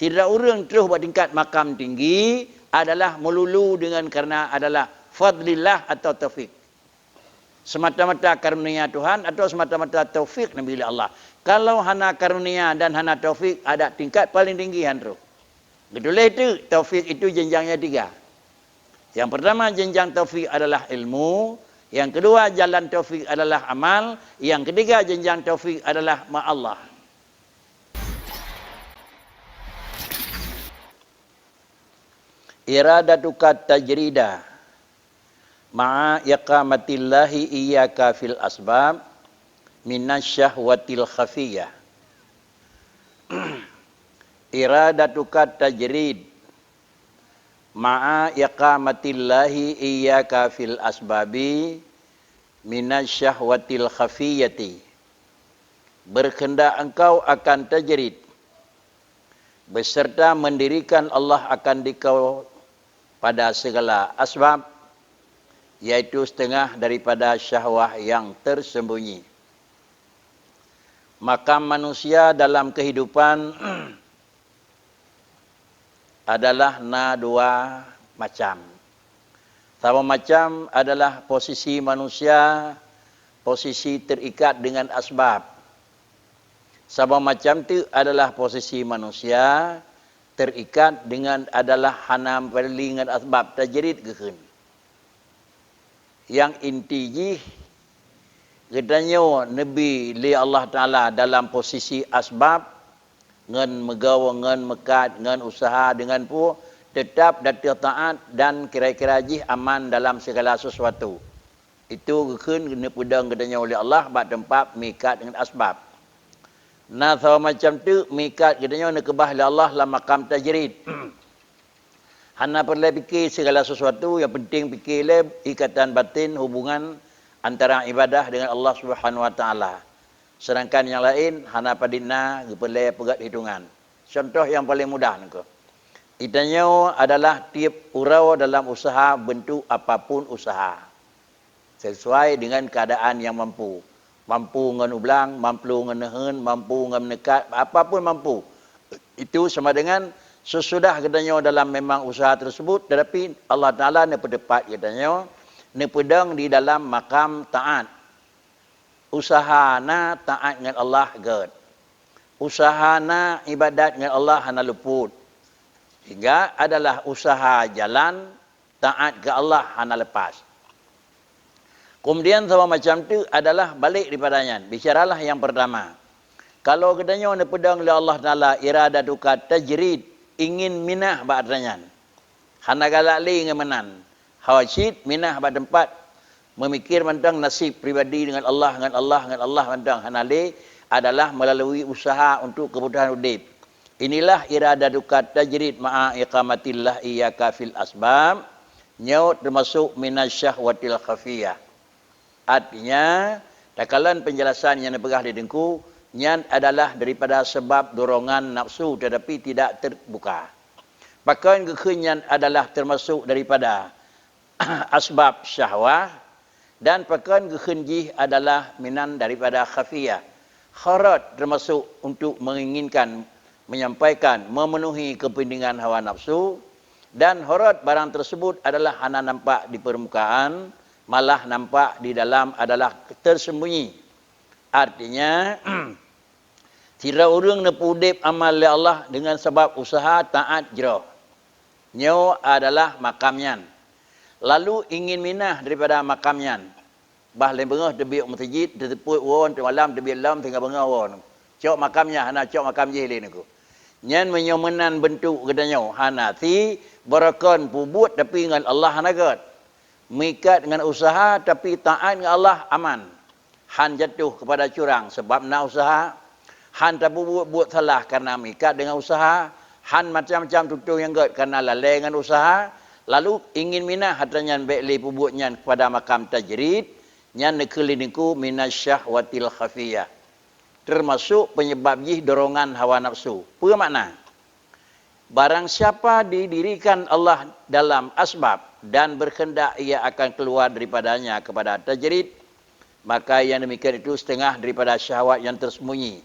Tidak orang terus buat tingkat makam tinggi adalah melulu dengan kerana adalah fadlillah atau taufik. Semata-mata karunia Tuhan atau semata-mata taufik Nabi Allah. Kalau hana karunia dan hana taufik ada tingkat paling tinggi hantu. Betul itu taufik itu jenjangnya 3. Yang pertama jenjang taufik adalah ilmu, yang kedua jalan taufik adalah amal, yang ketiga jenjang taufik adalah ma'allah. Iradatuka tajrida ma'a iqamatillahi iyyaka fil asbab minasyahwatil khafiyah. Iradatuka tajrid ma'a iqamatillahi iyyaka fil asbabi minasyahwatil khafiyati. Berkehendak engkau akan tajrid beserta mendirikan Allah akan dikau pada segala asbab, yaitu setengah daripada syahwah yang tersembunyi. Makam manusia dalam kehidupan adalah dua macam. Sama macam adalah posisi manusia, posisi terikat dengan asbab. Sama macam itu adalah posisi manusia terikat dengan adalah hanam perlingan asbab tajrid gehun. Yang inti katanya Nabi li Allah Taala dalam posisi asbab ngan megawa ngan mekat ngan usaha dengan pu tetap dati taat dan kira-kira jih aman dalam segala sesuatu. Itu gehun kena pedang katanya oleh Allah bab tempat mikat dengan asbab. Nah, sama macam tu mikat katanya nak kebah Allah dalam makam tajrid. Hana perlu fikir segala sesuatu, yang penting fikirlah ikatan batin hubungan antara ibadah dengan Allah Subhanahu Wa Taala. Sedangkan yang lain hana padina perlu pegat hitungan. Contoh yang paling mudah niko. Itanya adalah tiap urau dalam usaha bentuk apapun usaha. Sesuai dengan keadaan yang mampu. Mampu ngan ublang, mampu ngan nehen, mampu ngan menekat, apapun mampu. Itu sama dengan sesudah katanya dalam memang usaha tersebut, tetapi Allah Ta'ala ni pendapat katanya, ni pedang di dalam makam taat. Usaha na taat dengan Allah gad. Usaha na ibadat dengan Allah hana luput. Hingga adalah usaha jalan taat ke Allah hana lepas. Kemudian sama macam tu adalah balik daripadanya. Bicaralah yang pertama. Kalau katanya nak pedang oleh Allah Ta'ala iradatuka tajrid, ingin minah ba'adanya. Hana galak li ngemanan. Hawasid minah ba'd tempat. Memikir tentang nasib pribadi dengan Allah tentang hana li adalah melalui usaha untuk kebutuhan hidup. Inilah iradatuka tajrid ma'a iqamatillah iyyaka fil asbab. Nyaut termasuk minasyahwatil khafiyah. Artinya, takalan penjelasan yang dipegah di dengku, nyan adalah daripada sebab dorongan nafsu tetapi tidak terbuka. Bahkan kekenyan adalah termasuk daripada asbab syahwah dan bahkan kekenjih adalah minan daripada khafiyah. Kharat termasuk untuk menginginkan, menyampaikan, memenuhi kepentingan hawa nafsu dan kharat barang tersebut adalah hana nampak di permukaan, malah nampak di dalam adalah tersembunyi. Artinya, tidak orang nak udip amal Allah dengan sebab usaha taat jerah. Nyo adalah makamnya. Lalu ingin minah daripada makamnya. Bah lain bengah debi masjid, teteput won malam debi lam tinggal bengah won. Cok makamnya, hana cok makam je lain aku. Nyan menyomenan bentuk katanya, hana ti barakan pubut tapi dengan Allah hana gat. Mikat dengan usaha tapi taat dengan Allah aman. Han jatuh kepada curang sebab nak usaha. Han tak buat salah kerana mikat dengan usaha. Han macam-macam tutur yang gad kerana lalai dengan usaha. Lalu ingin minah hatanya baikli pubutnya kepada makam tajrid. Nyan nekeliniku minasyahwatil khafiyah. Termasuk penyebab jih dorongan hawa nafsu. Apa makna? Barang siapa didirikan Allah dalam asbab dan berkehendak ia akan keluar daripadanya kepada tajrid, maka yang demikian itu setengah daripada syahwat yang tersembunyi.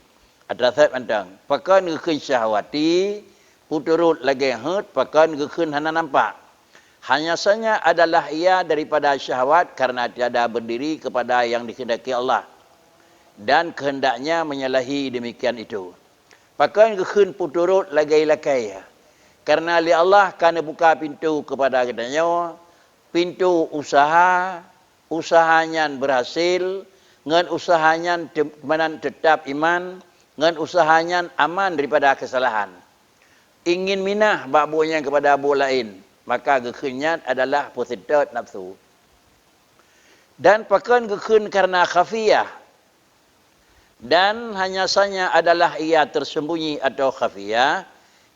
Ada saya pandang, pakan ke syahwati puturut lagi hut pakan gekun hana nampak. Hanya saja adalah ia daripada syahwat karena tiada berdiri kepada yang dikehendaki Allah. Dan kehendaknya menyalahi demikian itu. Pakan gekun puturut lagi lakai. Karena li Allah kana buka pintu kepada katanya, pintu usaha, usahanya berhasil, ngan usahanya tetap iman, ngan usahanya aman daripada kesalahan. Ingin minah babunya kepada abu lain, maka gekunnya adalah positif nafsu. Dan pakan gekun karena khafiyah. Dan hanya saja adalah ia tersembunyi atau khafiyah,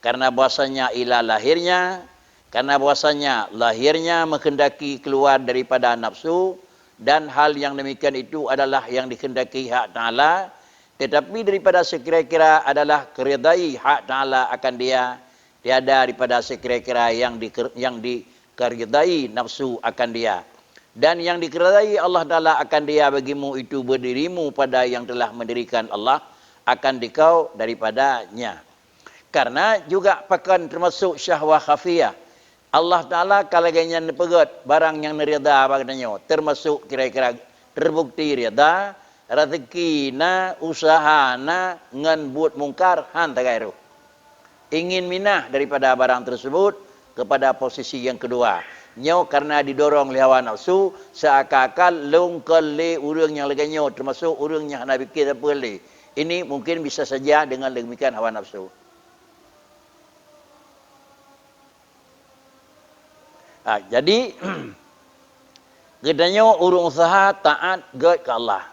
karena bahasanya ilah lahirnya, karena bahasanya lahirnya menghendaki keluar daripada nafsu, dan hal yang demikian itu adalah yang dikehendaki hak Ta'ala, tetapi daripada sekira-kira adalah keridai hak Ta'ala akan dia, tiada daripada sekira-kira yang dikeridai nafsu akan dia. Dan yang dikeridai Allah Ta'ala akan dia bagimu itu berdirimu pada yang telah mendirikan Allah akan dikau daripadanya. Karena juga pakan termasuk syahwah khafiyah. Allah Ta'ala kalaganya nepegat barang yang nerida baganya. Termasuk kira-kira terbukti rida, rezeki na, usaha na, ngan buat mungkar, han tagairu. Ingin minah daripada barang tersebut kepada posisi yang kedua. Nyo karena didorong oleh hawa nafsu, seakan-akan lungkali urang yang leganya, termasuk urang yang nak fikir apa le. Ini mungkin bisa saja dengan demikian hawa nafsu. Jadi gedanya urung usaha taat ged ke Allah.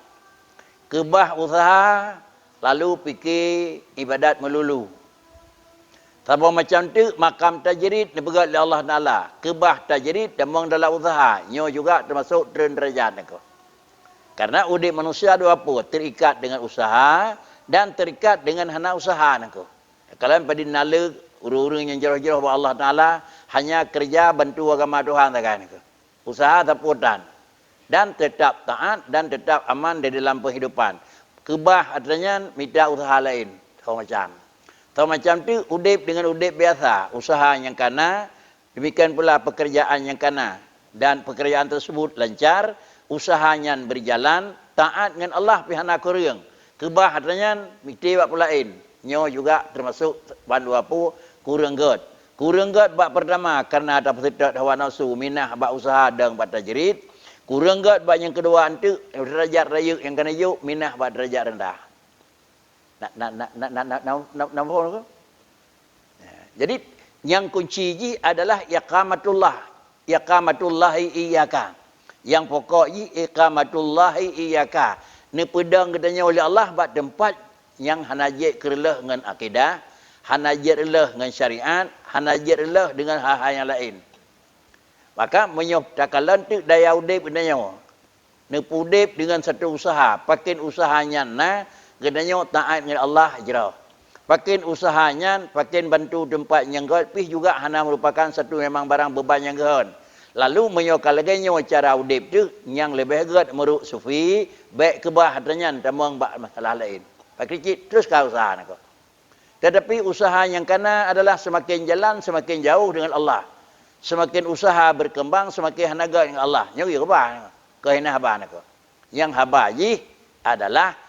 Kebah usaha lalu fikir ibadat melulu. Sama macam tu makam tajrid dipegat oleh Allah Taala. Kebah tajrid demang dalam usaha. Nyo juga termasuk derajat neko. Karena udik manusia ada apa? Terikat dengan usaha dan terikat dengan hana usaha neko. Kalau pada nala urang-urang yang jauh-jauh kepada Allah Taala hanya kerja bantu agama Tuhan saja. Usaha taputan. Dan tetap taat dan tetap aman di dalam kehidupan. Kebah artinya minta usaha lain. Tahu macam tu udip dengan udip biasa. Usaha yang kana. Demikian pula pekerjaan yang kana. Dan pekerjaan tersebut lancar. Usahanya berjalan. Taat dengan Allah pihana kurang. Kebah artinya minta buat lain. Nyo juga termasuk bandu apa kurang ged. Kurang ged bab pertama karena ada persidat hawa nafsu minah bab usaha dan bab tajrid. Kurang ged bab yang kedua antu derajat raya yang kena yuk minah bab derajat rendah. Nak jadi yang kunci ji adalah iqamatullah. Iqamatullahi iyyaka. Yang pokok ji iqamatullahi iyyaka. Ni pedang katanya oleh Allah bab tempat yang hanajat kerlah dengan akidah, hanajat Allah dengan syariat, hanajat Allah dengan hal-hal yang lain. Maka menyoptakalan tu daya udip katanya. Nepudip dengan satu usaha, pakin usahanya na katanya taat dengan Allah jera. Pakin usahanya, pakin bantu tempat yang god, pih juga hana merupakan satu memang barang beban yang god. Lalu menyokalaganya cara udip tu yang lebih god meruk sufi, baik kebah hatanya tamang masalah lain. Pakicit terus ke usaha nak. Tetapi usaha yang kana adalah semakin jalan semakin jauh dengan Allah. Semakin usaha berkembang semakin hanaga dengan Allah. Nyuri apa? Kehina haba nak. Yang haba ji adalah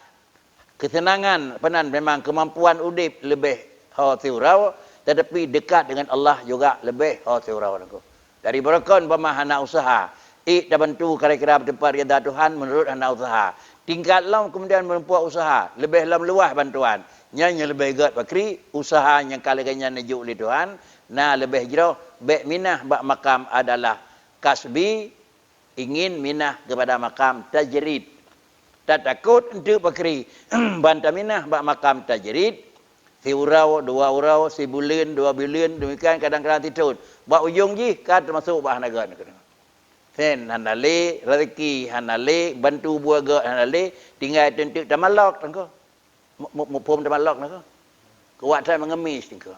kesenangan penan memang kemampuan udip lebih hatirau tetapi dekat dengan Allah juga lebih hatirau nak. Dari berakon pemahana usaha. Ik dah bantu kira-kira tempat rida Tuhan menurut hana usaha. Tingkat lam kemudian menempuh usaha. Lebih lam luah bantuan. Nyanya lebih gad bakri. Usaha yang kalaganya nejuk oleh Tuhan. Nah lebih jauh. Baik minah bak makam adalah kasbi. Ingin minah kepada makam tajrid. Tak takut untuk bakri. Banta minah bak makam tajrid. Si urau, dua urau, si bulan, dua bulan. Demikian kadang-kadang titun. Bak ujung ji kan termasuk bak hanaga. Sen hanale rezeki hanale bantu buaga hanale tinggal tentu tamalok tangko pom tamalok nako kuat saya mengemis tangko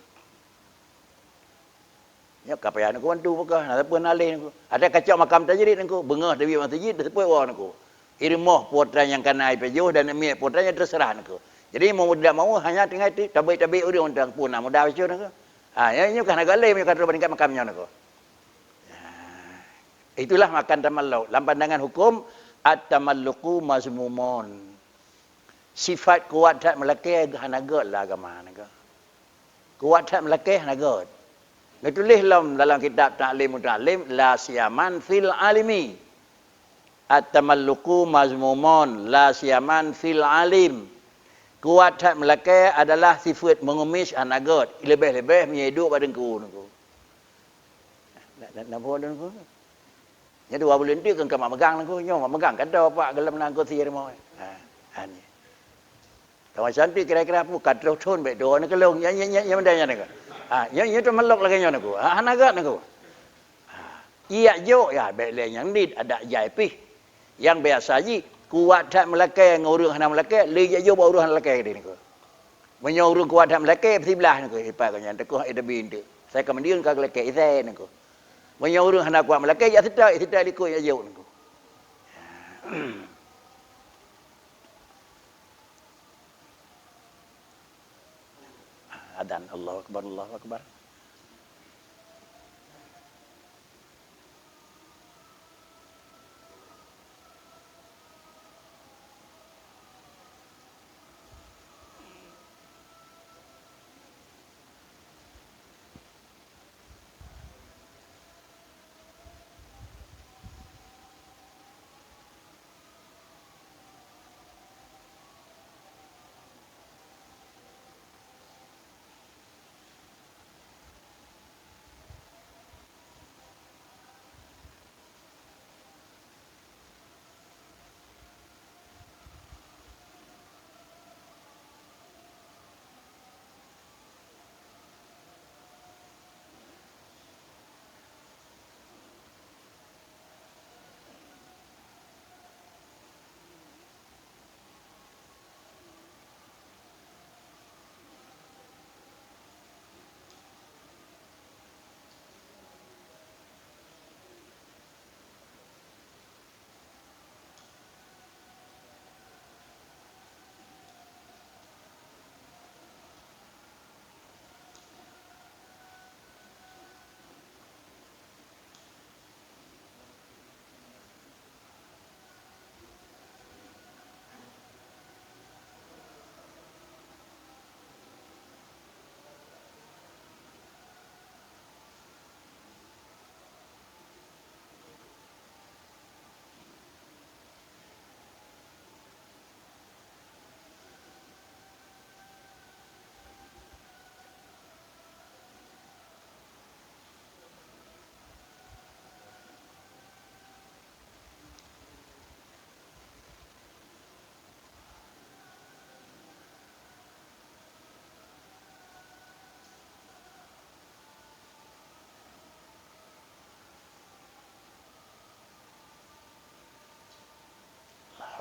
ya kapaya nako bantu buka ada pun hanale nako ada kacau makam tajrid nako bengah dewi masjid sepoi wa nako irmoh putra yang kana ipejo dan emi putranya terserah nako jadi mau tidak mau hanya tinggal tabai-tabai urang tang pun mudah betul nako Yang kan agak lain kata bandingkan makamnya nak. Itulah makan tamalluk. Dalam pandangan hukum at-tamalluqu mazmumun. Sifat kuat tak melakih hanagot lah agama nak. Kuat tak melakih hanagot. Ditulis dalam kitab Ta'lim Muta'lim la siyaman fil alimi. At-tamalluqu mazmumun la siyaman fil alim. Kuat tak melakih adalah sifat mengemis hanagot. Lebih-lebih menyeduk pada engkau nak. Nak buat dengan aku. Jadi dua bulan dia kan kamu megang aku, nyo megang kada pak gelam nang aku tiar mau. Ni. Tahu cantik kira-kira apa kadro thon be do nak kelong yang mendanya nak. Yang tu melok lagi nyo nak. Hanagat nak. Iya jo ya be le yang dit ada jai pi. Yang biasa ji kuat tak melakai ngurung hana melakai, le jo ba urang melakai dia nak. Menyurung kuat tak melakai sebelah nak. Ipa kan yang tekoh ada bintu. Saya kemudian kau melakai saya nak. Menyuruh anak kuat melaki ya tidak ikut ya jauh nengko. Adan Allahu akbar Allahu akbar.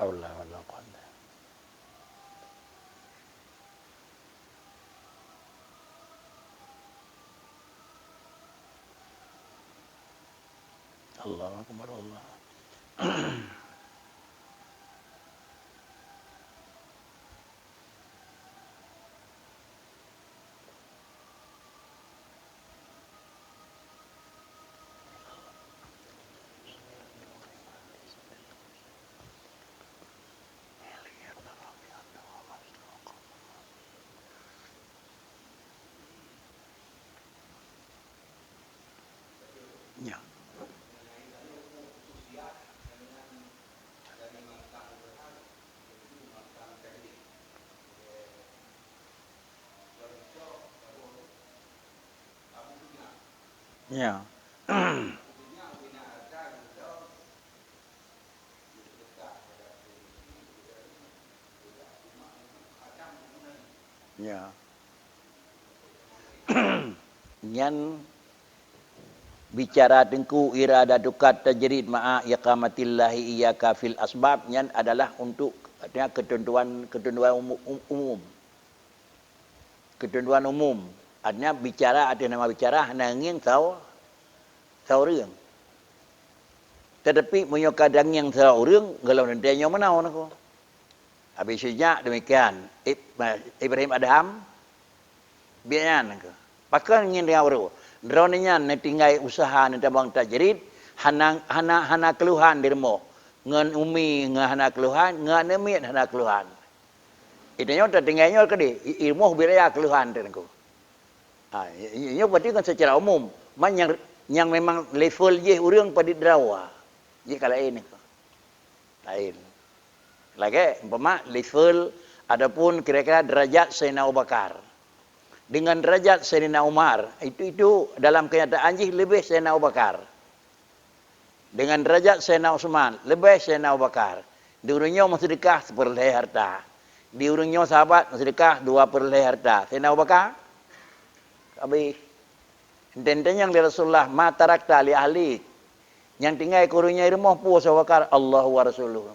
Haula wala quwwata. Allahu akbar Allah. Ya. Ya. Ya. Nyan bicara tengku irada dukat tajrid ma'a iqamatillahi iyyaka fil asbab nyan adalah untuk artinya ketentuan umum. Ketentuan umum. Artinya bicara ada nama bicara nanging tahu orang. Tetapi punya kadang yang tahu orang kalau nantinya menau aku. Habis sejak demikian Ibrahim Adham biarnya aku. Pakai ingin dia baru. Droninya tinggal usaha ni tabang tajrid, hana keluhan di rumah. Ngan umi hana keluhan, ngan nemit hana keluhan. Itu nyo tinggalnya ke dia, ilmu bila keluhan tu niko. Ini berarti kan secara umum, yang memang level je orang pada drawa. Jadi kalau ini ko. Lain. Lagi umpama level adapun kira-kira derajat Sayyidina Abu Bakar dengan derajat Sayyidina Umar, itu dalam kenyataan je lebih Sayyidina Abu Bakar. Dengan derajat Sayyidina Utsman, lebih Sayyidina Abu Bakar. Diurangnya sedekah 1/2 harta. Diurangnya sahabat sedekah 2/2 harta. Sayyidina Abu Bakar habis. Tentunya yang di Rasulullah matarakta li ahli. Yang tinggal kurungnya rumah pu Abu Bakar Allahu wa Rasuluhu.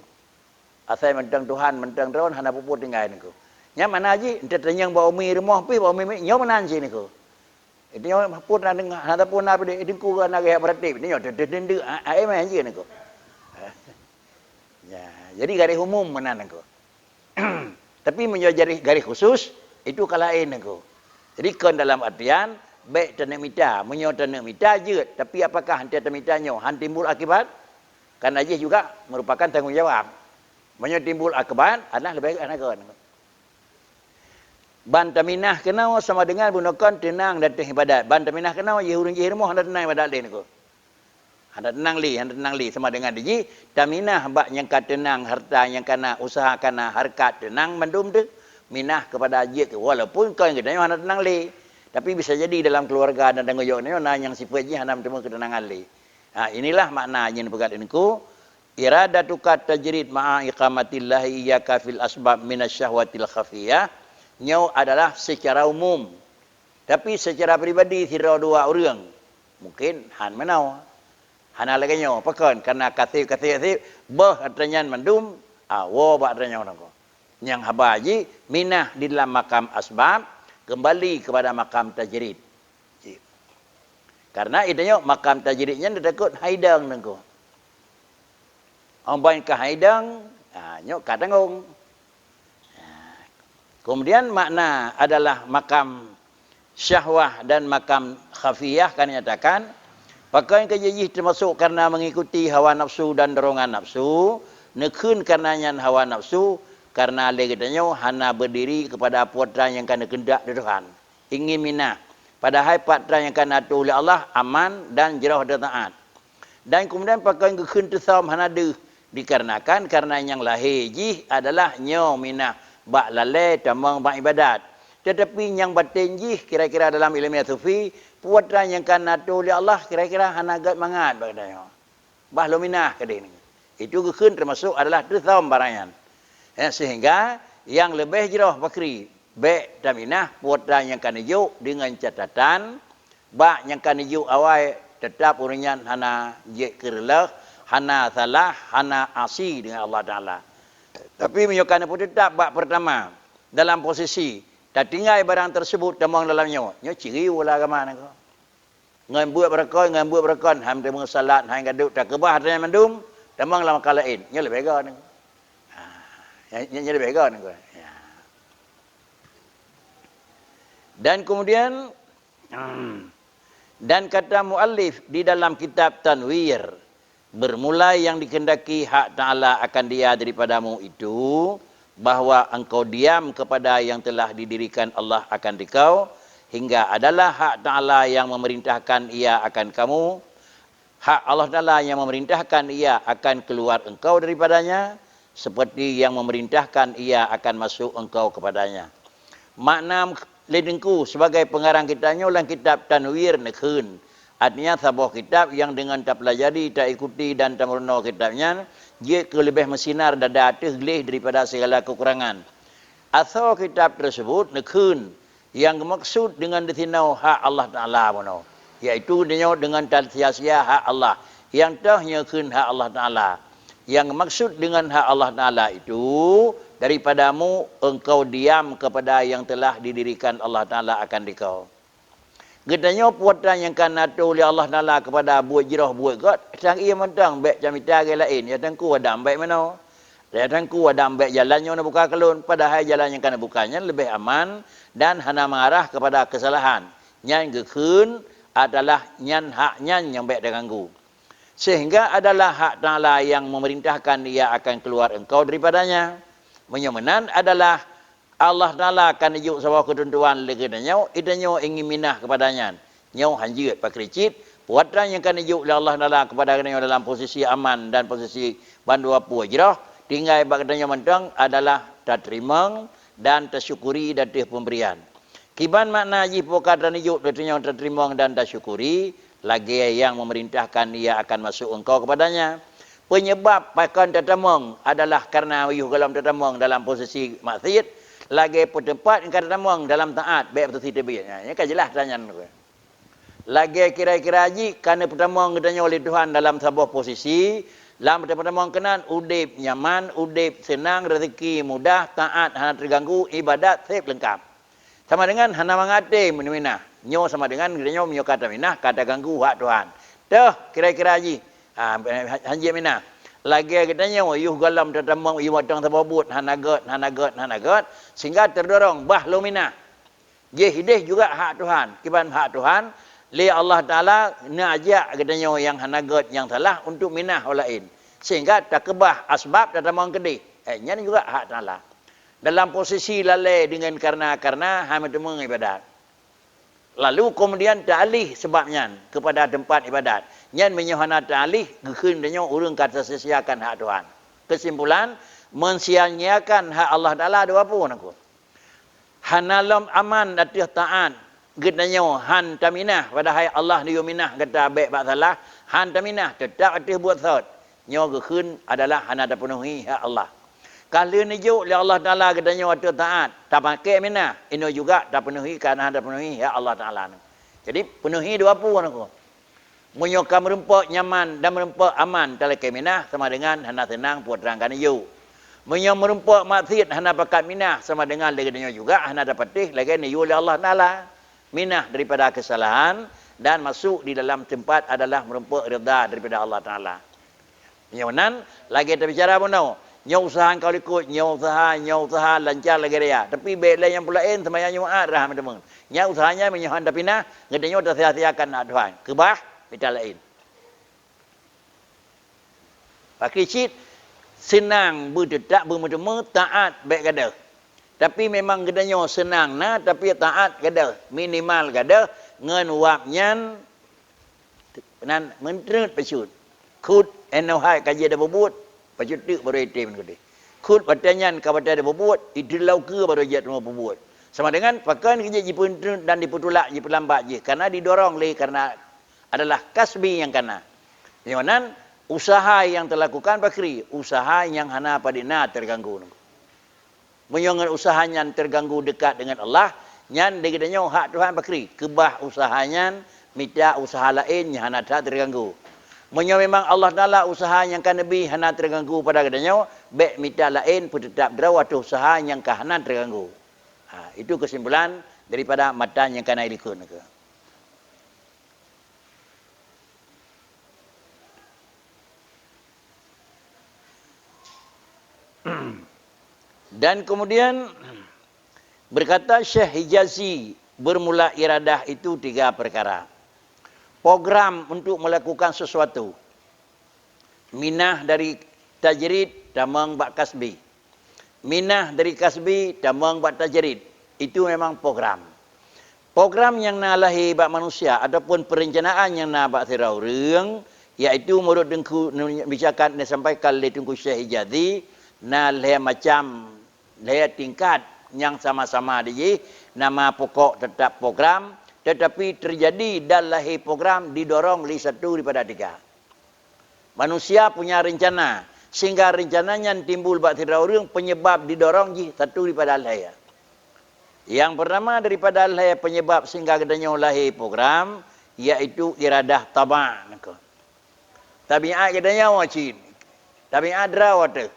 Asal mentang Tuhan, mentang Tuhan, hana pupu tinggal ni ko. Nya mana aji, ente tanyang bawa umi rumah pi, bawa umi, nyo menan sini ko. Itu nyo pun nak dengar, hana pun nak bede, itu ku nak gaya berarti, itu nyo dendu, ai main je ni ko. Ya, jadi garis umum menan ko. Tapi menjadi garis khusus, itu kalain ko. Jadi kan dalam artian, baik tanah mita, menyo tanah mita je, tapi apakah hantar tanah mita nyo, han timbul akibat? Kan aji juga merupakan tanggungjawab. Banyak timbul akibat adalah lebih baik anak kan. Bantaminah kenal sama dengan gunakan tenang dan ibadat. Bantaminah kenal jihurun jihirmu hendak tenang ibadat lain ko. Hendak tenang li sama dengan diji. Taminah bak yang kat tenang harta yang kana usaha kana harkat tenang mendum tu minah kepada ajik walaupun kau yang kita hendak tenang li. Tapi bisa jadi dalam keluarga dan tanggungjawab ni yang sifat je hendak temu ketenangan li. Inilah makna yang pegat ini ko. Iradatuka tajrid ma'a iqamatillahi iyyaka fil asbab minasyahwatil khafiyah. Nyau adalah secara umum. Tapi secara pribadi tidak dua orang. Mungkin han menau. Han lagi nyau pakan karena kathir bah artinya mendum wo ba artinya orang ko. Yang habaji minah di dalam makam asbab kembali kepada makam tajrid. Karena itanya makam tajridnya takut haidang nengko. Ambain ke haidang, nyok katanggung. Kemudian makna adalah makam syahwah dan makam khafiyah kan nyatakan. Pakai kejajih termasuk karena mengikuti hawa nafsu dan dorongan nafsu. Nekun karenanya hawa nafsu. Karena legatanya hana berdiri kepada putra yang kena kendak Tuhan. Ingin minah. Padahal putra yang kena oleh Allah aman dan jerah dan taat. Dan kemudian pakai kekun tersam hana deh. Dikarenakan karena yang lahir jih adalah nyo minah bak lalai tamang bak ibadat. Tetapi yang batin jih kira-kira dalam ilmu sufi putra yang kan natu oleh Allah kira-kira hanagat mangat bagdanya. Bah lo minah ke ini. Itu kekun termasuk adalah tersam barangan. Sehingga yang lebih jerah bakri baik taminah putra yang kan ijuk dengan catatan bak yang kan ijuk awal tetap uringan hana je kerlah hana salah, hana asi dengan Allah Ta'ala. Tapi menyukai pun tetap bak pertama. Dalam posisi. Tak tinggal barang tersebut temang dalamnya. Nya ciri pula ke mana kau. Ngan buat berakon. Ham temang salat, ham gaduk. Tak kebah hatinya mendum. Temang dalam kalain. Nya lebih baik. Nya lebih baik. Dan kemudian. Dan kata muallif di dalam kitab Tanwir. Bermulai yang dikendaki hak Ta'ala akan dia daripadamu itu, bahawa engkau diam kepada yang telah didirikan Allah akan dikau, hingga adalah hak Ta'ala yang memerintahkan ia akan kamu, hak Allah Ta'ala yang memerintahkan ia akan keluar engkau daripadanya, seperti yang memerintahkan ia akan masuk engkau kepadanya. Makna ledengku sebagai pengarang kitanya dalam kitab Tanwir Nekhun. Artinya sebuah kitab yang dengan tak pelajari, tak ikuti dan tak merenung kitabnya, dia lebih mesinar dan datang gelih daripada segala kekurangan. Asal kitab tersebut nekun yang maksud dengan ditinau hak Allah Ta'ala mono, iaitu dengan sia-sia hak Allah. Yang tah nyekun hak Allah Ta'ala. Yang maksud dengan hak Allah Ta'ala itu daripadamu engkau diam kepada yang telah didirikan Allah Ta'ala akan dikau. Getanya puatan yang kan natu oleh Allah Ta'ala kepada buat jirah buat kot. Sang ia mentang baik jamita ke lain. Ya tangku ada baik mana. Ya tangku ada baik jalannya nak buka kelun. Padahal jalan yang kan bukanya lebih aman. Dan hana mengarah kepada kesalahan. Nyan gekun adalah nyan hak nyan yang baik terganggu. Sehingga adalah hak Ta'ala yang memerintahkan dia akan keluar engkau daripadanya. Menyemenan adalah Allah Ta'ala akan ijuk sebuah ketentuan legenanya, itanya ingin minah kepadanya. Nyau hanjir pak kericit, puatan yang akan ijuk oleh Allah Ta'ala kepadanya dalam posisi aman dan posisi bandu apa jerah, tinggal bak katanya mentang adalah tak terima dan tersyukuri dari pemberian. Kiban makna haji pokadan ijuk katanya tak terima dan tersyukuri, lagi yang memerintahkan ia akan masuk engkau kepadanya. Penyebab pakan tetamong adalah karena uyuh galam tetamong dalam posisi maksiat, lagi tempat engkau tetamong dalam taat, baik betul tidak baik. Ini kan jelas tanyaan. Lagi kira-kira haji, kerana tetamong katanya oleh Tuhan dalam sebuah posisi, dalam tetamong kenan, udip nyaman, udip senang, rezeki mudah, taat, hana terganggu, ibadat, sip lengkap. Sama dengan hana mengate minah. Nyo sama dengan katanya menyo kata minah, kata ganggu hak Tuhan. Dah kira-kira haji. Haji minah. Lagi katanya yuh galam tetamong yuh matang tababut hanagat sehingga terdorong bah lo minah. Je hidih juga hak Tuhan. Kiban hak Tuhan li Allah Taala najak katanya yang hanagat yang salah untuk minah orang lain. Sehingga tak kebah asbab tetamong kedih. Nya juga hak Taala. Dalam posisi lalai dengan karena hama temung ibadat. Lalu kemudian ta'alih sebabnya kepada tempat ibadat. Nyan menyohana ta'alih gekun denyo urang kata sia-siakan hak Tuhan. Kesimpulan, mensia-nyiakan hak Allah Taala ada apa nak? Hanalam aman datih taat gedanyo han taminah padahal Allah dia minah kata baik bak salah, han taminah tetap atih buat saud. Nyo gekun adalah hana ada penuhi hak Allah. Kalau nijuk oleh Allah Ta'ala katanya waktu taat, tak pakai minah, ini juga tak penuhi kerana ada penuhi ya Allah Ta'ala. Jadi penuhi dua apa nak? Menyokam merempak nyaman dan merempak aman tak pakai minah sama dengan hana tenang puat terangkan nijuk. Menyok merempak maksiat hana pakat minah sama dengan legadanya juga hana dapat tih lagi nijuk oleh Allah Ta'ala. Minah daripada kesalahan dan masuk di dalam tempat adalah merempak reda daripada Allah Ta'ala. Nyaman lagi kita bicara pun tahu. Nyau usaha kau ikut, nyau usaha lancar lagi dia. Tapi baiklah yang pulain semayang Jumaat dah teman. Nyau usahanya menyohan tapi nah, ngadanya dah sia-siakan nak Tuhan. Kebah kita lain. Pak Kricit senang berdetak bermedema taat baik gadah. Tapi memang gadanya senang nah tapi taat gadah. Minimal gadah ngan wapnyan nan mentret pesut. Kut enohai kaji ada bobot. Pajut tu baru itim gede. Kut pertanyaan kepada ada berbuat, itu lau ke baru jat rumah berbuat. Sama dengan pakan kerja jipun dan diputulak jipun lambat je. Karena didorong lagi karena adalah kasbi yang kena. Yang mana usaha yang terlakukan bakri, usaha yang hana padina terganggu. Menyongan usahanya terganggu dekat dengan Allah, nyan degedanya hak Tuhan bakri. Kebah usahanya, minta usaha lain yang hana tak terganggu. Menyo memang Allah Ta'ala usaha yang kan lebih hana terganggu pada gadanya, baik minta lain pun tetap derawat usaha yang kahana terganggu. Itu kesimpulan daripada matan yang kan ilikun. Dan kemudian berkata Syekh Hijazi bermula iradah itu 3 perkara. Program untuk melakukan sesuatu. Minah dari tajrid, tamang bak kasbi. Minah dari kasbi, tamang bak tajrid. Itu memang program. Program yang nak lahir bak manusia ataupun perencanaan yang nak bak tirau reung, iaitu menurut dengku bicarakan dan sampaikan oleh Tengku Syekh Hijazi, nak lahir macam lahir tingkat yang sama-sama dia, nama pokok tetap program. Tetapi terjadi dan lahir program didorong oleh 1 daripada 3. Manusia punya rencana. Sehingga rencananya timbul bak tirau reung penyebab didorong 1 daripada lahir. Yang pertama daripada lahir penyebab sehingga katanya lahir program, iaitu iradah taba'. Tabiat katanya wajib. Tabiat drawat.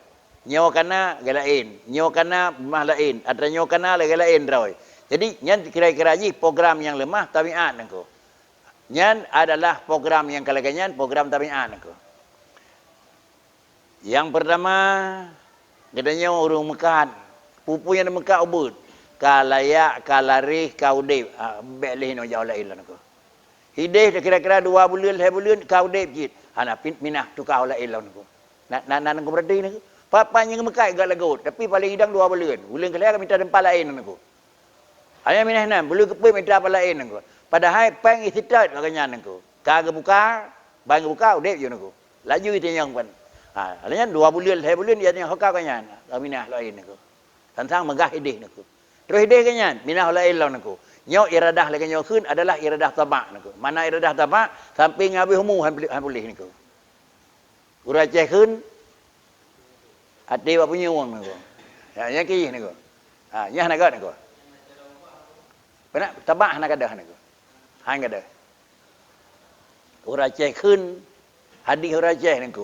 Nyawa kana galain. Nyawa kana mah lain. Atau nyawa kana lagi lain drawai. Jadi, nyan kira-kira je program yang lemah tabiat nangko. Nyan adalah program yang kalaganyan program tabiat nangko. Yang pertama, katanya urung mekat. Pupu yang mekat ubud. Kalayak, kalarih, kaudip. Belih no jauh lain lah nak. Hidih kira-kira 2 bulan, 3 bulan, kaudip jit. Anak minah tukar lain lah nak. Nak berarti nak. Papanya ngemekai gak lagu, tapi paling hidang 2 bulan. Bulan kelihatan minta tempat lain nak. Ayah minah nan, bulan kepi minta apa lain nak. Padahal peng istitat makanya nak. Kagak buka, bang buka udip je nak. Laju itu yang pun. Alanya 2 bulan, 3 bulan dia yang hokau kanya. Minah lain nak. Tentang megah hidih nak. Terus hidih kanya, minah lain lah nak. Nyo iradah lagi nyo khun adalah iradah tabak nak. Mana iradah tabak sampai ngabi humu han boleh nak. Urang ceh khun ati apa punya uang nak. Ya ki nak. Nyah nak nak. Benar tabak nak ada nak. Hang ada. Urang ceh khun hadis urang ceh nak.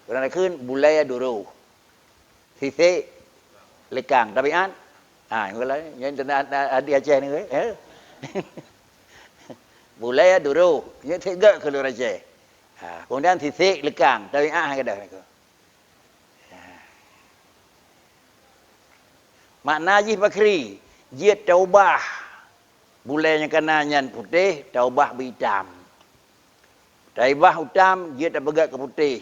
Urang khun bulaya duru. Sisi lekang tabiat. Ngolai yang hadis Aceh ni bulaya duru. Nya tegak ke urang ceh. Kemudian sisi lekang tabiat hang ada nak. Makna Haji Bakri, dia taubah. Bulainya kena nyan putih, taubah hitam. Taubah hitam, dia tak bergerak ke putih.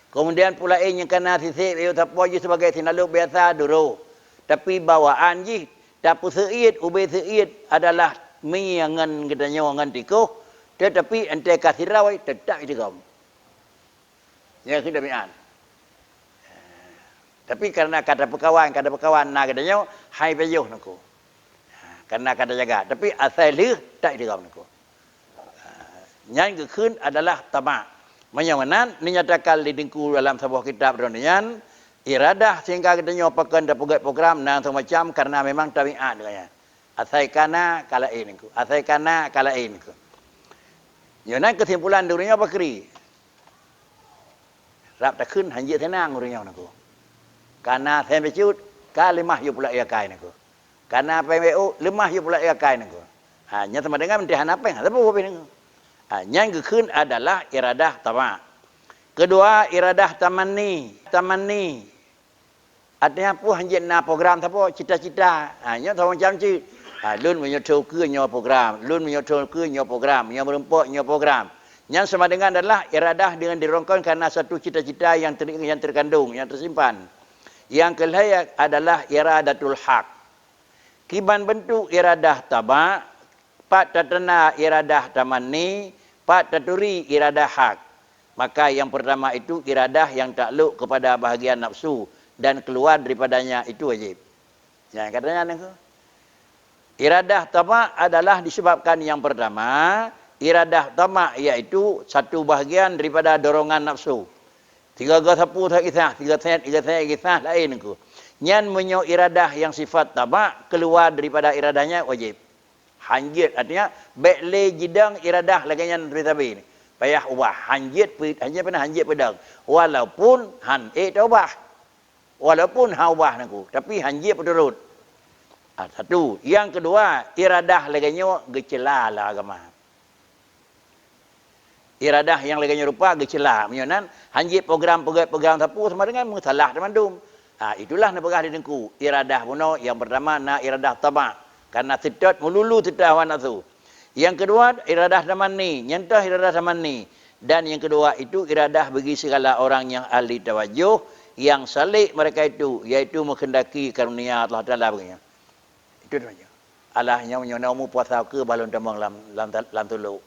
Kemudian pula yang kena sisik, dia tak puas sebagai sinaluk biasa dulu. Tapi bawaan je, tak seid, ubay seid adalah miangan katanya orang tikuh. Tetapi ente kasih rawai, tetap itu kaum. Ya, kita mian. Tapi karena kata pekawan nak katanya hai payuh naku. Karena kata jaga. Tapi asal lih tak digam naku. Yang kekhun adalah tamak. Menyamanan dinyatakan di dengku dalam sebuah kitab donian iradah sehingga katanya pakan dapat program nang semacam karena memang tabiat katanya. Asal kana kala ini naku. Asal kana kala ini naku. Yang kesimpulan dunia Bakri. Rap tak khun hanya tenang dunia naku. Karena saya bercut, lemah you pula ia kain aku. Karena PMU lemah you pula ia kain aku. Hanya sama dengan mentihan apa yang ada apa ini. Yang kekhun adalah iradah tamak. Kedua iradah tamanni. Tamanni. Artinya apa hanjit na program apa cita-cita. Hanya tahu macam tu. Lun menyotol ke nyo program, lun menyotol ke nyo program, yang merempok nyo program. Yang sama dengan adalah iradah dengan dirongkon karena satu cita-cita yang terkandung, yang tersimpan. Yang kelihatan adalah iradatul haq. Kiban bentuk iradah tabak, pat tatana iradah tamanni, pat taturi iradah haq. Maka yang pertama itu iradah yang takluk kepada bahagian nafsu dan keluar daripadanya itu wajib. Yang katanya ni. Iradah tamak adalah disebabkan yang pertama, iradah tamak iaitu satu bahagian daripada dorongan nafsu. 3 sapu tak kisah, 3 kisah lain aku. Nyan menyo iradah yang sifat tabak keluar daripada iradahnya wajib. Hanjit artinya bekle jidang iradah lagi nyan beritabi ni. Payah ubah hanjit pernah hanjit pedang. Walaupun ubah. Walaupun ubah aku, tapi hanjit berturut. Satu. Yang kedua, iradah lagi nyo gecela lah agama. Iradah yang lagi rupa gecela menyonan hanjit program sapu sama dengan mengalah temandum. Itulah nepegah di dengku. Iradah puno yang pertama na iradah tamak karena tidak melulu tidak hawa nafsu. Yang kedua iradah tamanni, nyentah iradah tamanni. Dan yang kedua itu iradah bagi segala orang yang ahli tawajuh yang salik mereka itu iaitu menghendaki karunia Allah Taala begini. Itu saja. Allah yang menyonamu puasa ke balon tambang lam tulu.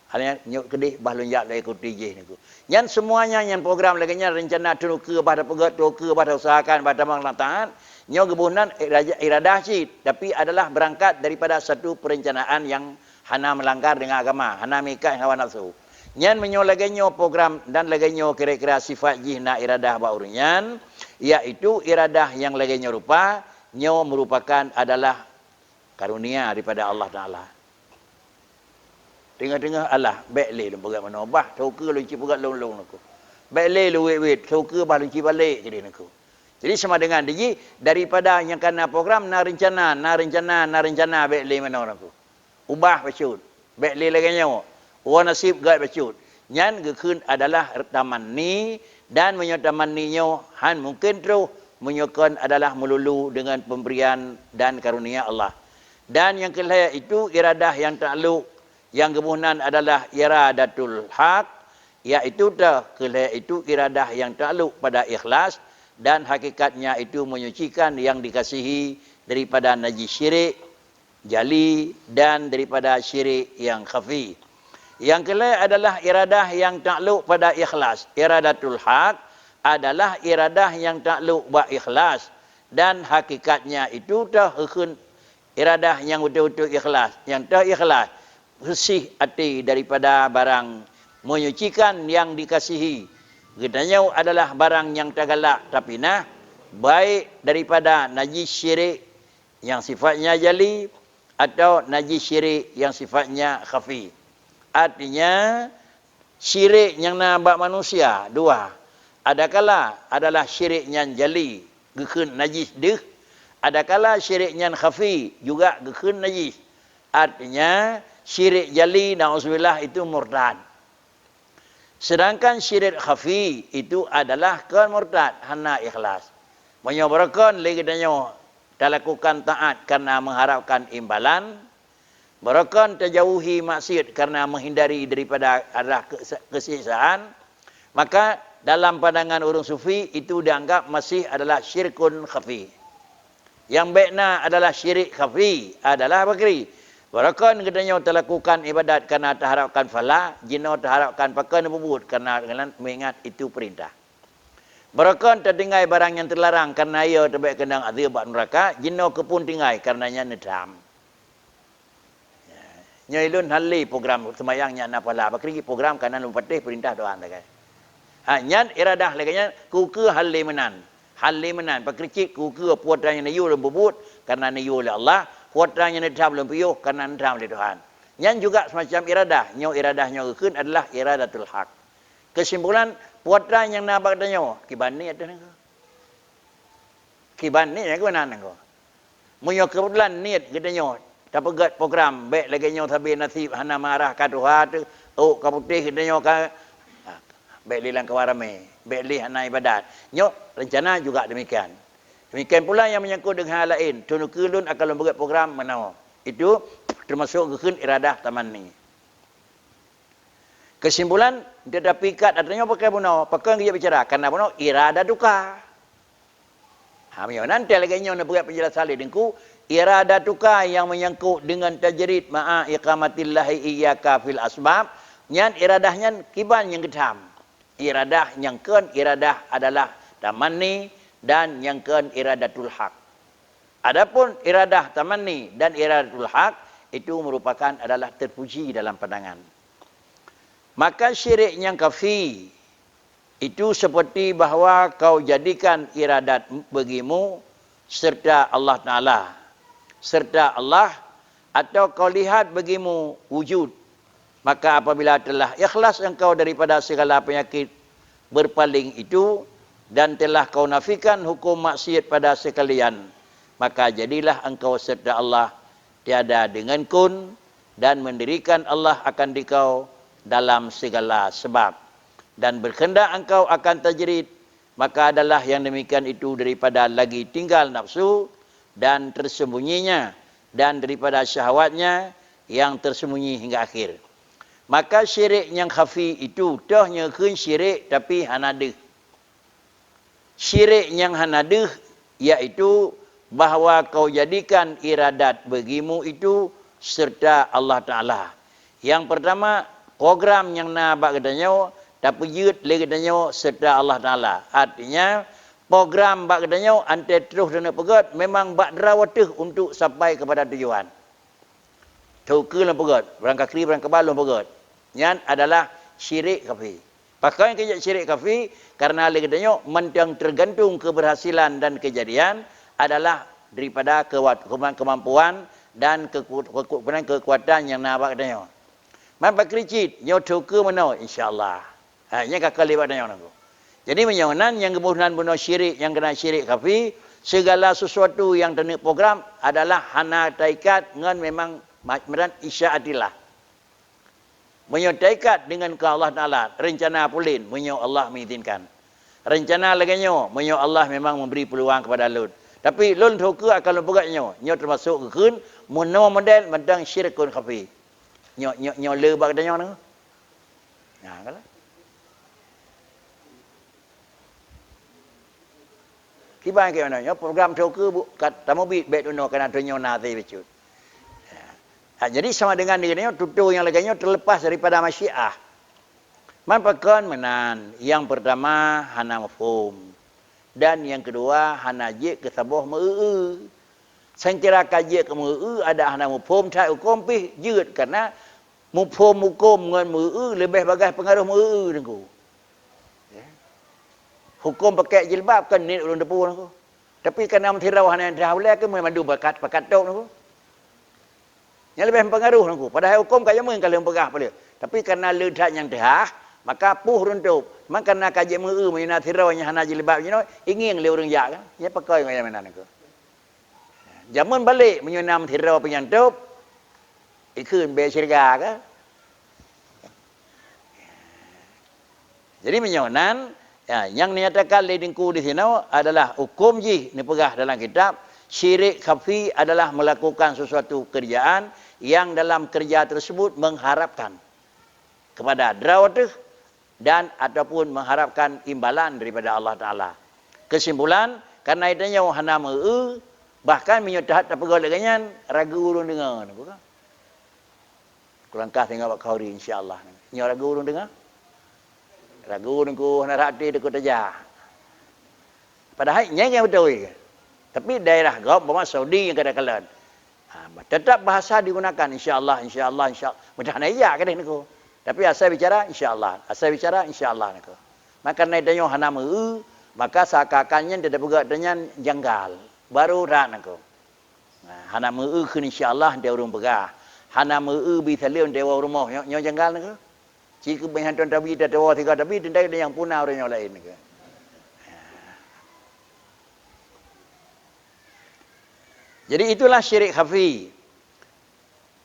Halnya nyuk kedih balon yak lai kuti je niku. Yang semuanya yang program lagi nya rencana tunu ke pada pegat tu ke pada usahakan pada tambang lantahan nyo gebunan iradah sih tapi adalah berangkat daripada satu perencanaan yang hana melanggar dengan agama, hana mikat hawa nafsu. Nyan menyo lagi nyo program dan lagi nyo kira-kira sifat jihna iradah baurunyan iaitu iradah yang lagi nyo rupa nyo merupakan adalah karunia daripada Allah Taala. Tengah-tengah Allah bekle lu pegat mana bah sauke lu ci pegat long-long aku. Bekle lu wet sauke bah lu ci balik jadi aku. Jadi sama dengan dia daripada yang kena program na rencana bekle mana aku. Ubah bacut. Bekle lagi nyo. Wa nasib gai bacut. Nyan gekeun adalah tamanni dan menyo tamanninyo han mungkin terus menyokon adalah melulu dengan pemberian dan karunia Allah. Dan yang kelima itu iradah yang takluk, yang kemudian adalah iradatul haq, iaitu kelima itu iradah yang takluk pada ikhlas dan hakikatnya itu menyucikan yang dikasihi daripada najis syirik jali dan daripada syirik yang khafi. Yang kelima adalah iradah yang takluk pada ikhlas. Iradatul haq adalah iradah yang takluk pada ikhlas dan hakikatnya itu iradah yang betul-betul ikhlas. Yang ikhlas bersih hati daripada barang menyucikan yang dikasihi. Katanya adalah barang yang tergalak tapi baik daripada najis syirik yang sifatnya jali atau najis syirik yang sifatnya khafi. Artinya syirik yang nampak manusia dua. Adakala adalah syirik yang jali gekun najis deh. Adakala syirik yang khafi juga gekun najis. Artinya syirik jali na'udzubillah itu murtad. Sedangkan syirik khafi itu adalah kan murtad hana ikhlas. Menyobrokan lagi tanya tak lakukan taat karena mengharapkan imbalan. Berakan terjauhi maksiat karena menghindari daripada arah kesiksaan. Maka dalam pandangan orang sufi itu dianggap masih adalah syirkun khafi. Yang baiknya adalah syirik khafi adalah bakri. Berakan katanya terlakukan ibadat karena terharapkan falah. Jino terharapkan pakai bubut karena mengingat itu perintah. Berakan tertinggai barang yang terlarang karena ia terbaik kendang azab neraka. Jino kepun tinggai karenanya nedam. Nyailun halli program semayangnya napala bakri program kanan lumpatih perintah doa tak. Nyan iradah laganya kuku halli menan pakricik kuku puatan yang nayu lembut karena nayu oleh Allah, puatan yang nedam lempiuh karena nedam oleh Tuhan. Nyan juga semacam iradah, iradahnya gekun adalah iradatul haq. Kesimpulan puatan yang nabak danyo kibani ada nang. Kibani yang kebenaran nang. Munyo kebetulan niat gedanyo tapegat program baik lagi nyo sabi nasib hana marah ka Tuhan tu ka putih nyo ka baik lilang kawarame baik li hana ibadat nyo rencana juga demikian pula yang menyangkut dengan hal lain tunukulun akan membuat program menau itu termasuk gekun iradah tamanni. Kesimpulan dia pikat adanya pakai bunau pakai dia bicara karena bunau irada duka nanti lagi nyo nak buat penjelasan dengku irada tuka yang menyangkut dengan tajrid ma'a iqamatillahi iyyaka fil asbab. Nyan iradahnya kiban yang gedam. Iradah yang ken iradah adalah tamanni dan yang ken iradatul haq. Adapun iradah tamanni dan iradatul haq itu merupakan adalah terpuji dalam pandangan. Maka syirik yang kafi itu seperti bahawa kau jadikan iradat bagimu serta Allah Ta'ala. Serta Allah atau kau lihat bagimu wujud. Maka apabila telah ikhlas engkau daripada segala penyakit berpaling itu dan telah kau nafikan hukum maksiat pada sekalian, maka jadilah engkau serta Allah tiada dengan kun dan mendirikan Allah akan dikau dalam segala sebab. Dan berkehendak engkau akan tajrid, maka adalah yang demikian itu daripada lagi tinggal nafsu dan tersembunyinya dan daripada syahwatnya yang tersembunyi hingga akhir. Maka syirik yang khafi itu tahnya kun syirik tapi hanadih. Syirik yang hanadih iaitu bahawa kau jadikan iradat bagimu itu serta Allah Ta'ala. Yang pertama program yang nak bak katanya tapi yud lagi katanya serta Allah Ta'ala. Artinya program bak katanya antai terus dan pegat memang bak derawatih untuk sampai kepada tujuan. Tuku dan pegat, berangkat kiri berangkat balon pegat. Yang adalah syirik khafi. Pakai kerja syirik khafi karena lagi katanya mentang tergantung keberhasilan dan kejadian adalah daripada kemampuan dan kekuatan yang nak bak katanya. Mampak kericit, nyo tuku mana insya-Allah. Nya kakak lewat dan yang jadi menyonan yang kemudian bunuh syirik yang kena syirik khafi segala sesuatu yang ternik program adalah hana taikat dengan memang medan isya'atillah. Menyo taikat dengan ke Allah Ta'ala rencana pulin menyo Allah mengizinkan. rencana lagi nyo, menyo Allah memang memberi peluang kepada lun. Tapi lun thuka akan lepegat nyo termasuk keun mono model mendang syirkun khafi. Nyo le bak nyo nang. Nah, kalau Kiban ke mana? Program thuka bu kat tamu bit bet uno kana tunyo nate becut. Jadi sama dengan dirinya tutur yang laganya terlepas daripada masyiah. Mampakan menan. Yang pertama hana mafhum. Dan yang kedua hana je ke sabuh meu. Sengkira kaji ke meu ada hana mafhum tak hukum pih jeut karena mafhum hukum dengan meu lebih bagai pengaruh meu nengku. Hukum pakai jilbab kan ni ulun depu nengku. Tapi kerana mentirau hana dahulu ke memandu bakat tok nengku. Yang lebih mempengaruh nengku. Padahal hukum kaya mungkin kalau pegah boleh. Tapi kerana ledak yang dah, maka puh runtup. Maka kerana kaji mengeu menyana tiraunya hana jilbab you know, ingin le orang jak kan. Ya pakai macam mana nengku. Jamun balik menyana tirau penyantup. Ikun be syirga ke. Jadi menyonan yang dinyatakan ledingku di sini adalah hukum ji ni pegah dalam kitab. Syirik khafi adalah melakukan sesuatu kerjaan yang dalam kerja tersebut mengharapkan kepada drawatuh dan ataupun mengharapkan imbalan daripada Allah Ta'ala. Kesimpulan, karena itanya hana meu, bahkan menyutahat tak pegawai leganyan, ragu urung dengar. Kulangkah tengok kauri insyaAllah. Nyo ragu urung dengar? Ragu urung ku hana rakti dekut aja. Padahal yang betul. Tapi daerah Ghuba, Saudi yang kadang-kadang. Tetap bahasa digunakan insya-Allah. Mudah naya kadang niku. Tapi asal bicara insya-Allah. Maka naidanya hana meu, maka sakakannya tidak pegak dengan janggal. Baru rak niku. Hana meu kun insya-Allah dia urung pegah. Hana meu bi salim dewa rumah nyo janggal niku. Jika banyak tuan tabi dah dewa tiga tabi tendai yang punah orang yang lain niku. Jadi itulah syirik khafi.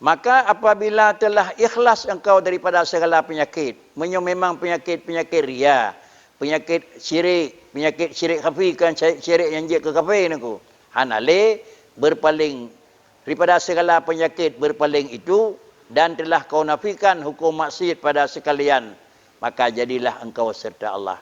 Maka apabila telah ikhlas engkau daripada segala penyakit, memang penyakit ria, penyakit syirik khafi kan syirik yang je ke kafir niku. Hanale berpaling daripada segala penyakit berpaling itu dan telah kau nafikan hukum maksiat pada sekalian, maka jadilah engkau serta Allah.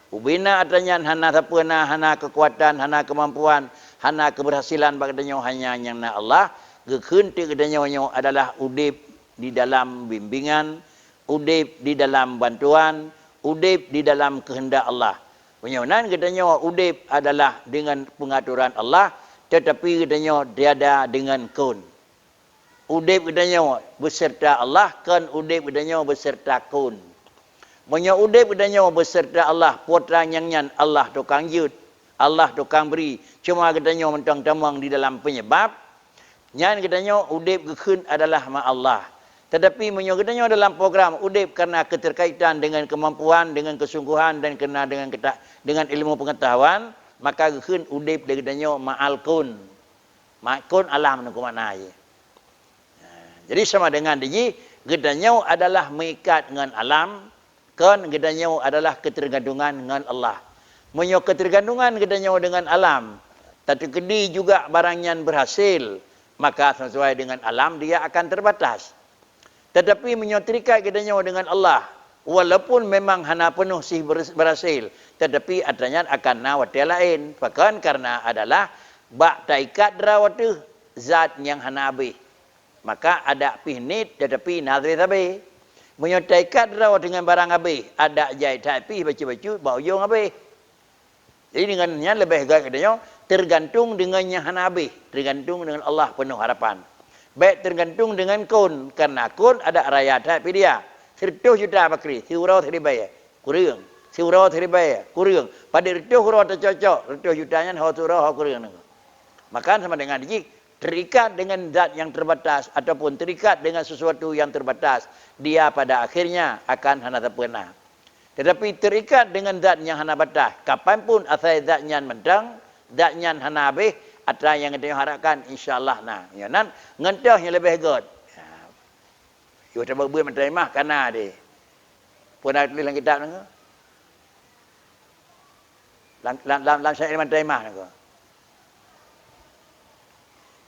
Ubina adanya hana sapena, hana kekuatan, hana kemampuan, hana keberhasilan bagdanya hanya yang na Allah. Gekeun ti gedanya adalah udip di dalam bimbingan, udip di dalam bantuan, udip di dalam kehendak Allah. Penyonan gedanya udip adalah dengan pengaturan Allah, tetapi gedanya tiada dengan kun. Udip gedanya beserta Allah, kan udip gedanya beserta kun. Punya udip gedanya beserta Allah, putrang yang nyan Allah tukang yud, Allah tukang beri. Cuma gedanya mentang-tamang di dalam penyebab. Nyan gedanya udip gekeun adalah ma Allah. Tetapi menyo gedanya dalam program udip karena keterkaitan dengan kemampuan, dengan kesungguhan dan kena dengan ilmu pengetahuan, maka gekeun udip gedanya ma'al kun. Ma'kun alam nu makna ye. Jadi sama dengan diji gedanya adalah mengikat dengan alam, kan gedanya adalah ketergantungan dengan Allah. Menyo ketergantungan gedanya dengan alam, tapi kedi juga barangnya berhasil, maka sesuai dengan alam dia akan terbatas. Tetapi menyotrikat gedanya dengan Allah, walaupun memang hana penuh sih berhasil, tetapi adanya akan nawati lain. Bahkan karena adalah bak taikat drawatu zat yang hana abih. Maka ada pihnit tetapi nazri tabi. Menyotaikat rawat dengan barang abih, ada jai tapi baca-baca bau yong abih. Jadi dengannya lebih gadanya tergantung dengannya hana abih, tergantung dengan Allah penuh harapan. Baik tergantung dengan kun, karena kun ada raya tapi dia 100 juta bakri, surau teribaya, kurang. Surau teribaya, kurang. Pada 100 surau tercocok, 100 jutanya hau surau hau kurang. Maka sama dengan ini terikat dengan zat yang terbatas ataupun terikat dengan sesuatu yang terbatas, dia pada akhirnya akan hana terpena. Tetapi terikat dengan zat yang hana batas, kapanpun asal zatnya mentang, zatnya hana habis, atau yang kita harapkan insya-Allah nah. Ya nan ngentah yang lebih good. Yo tak berbuat menerima kana dia. Pun ada tulis dalam kitab nang. Dalam saya Iman Taimah ni.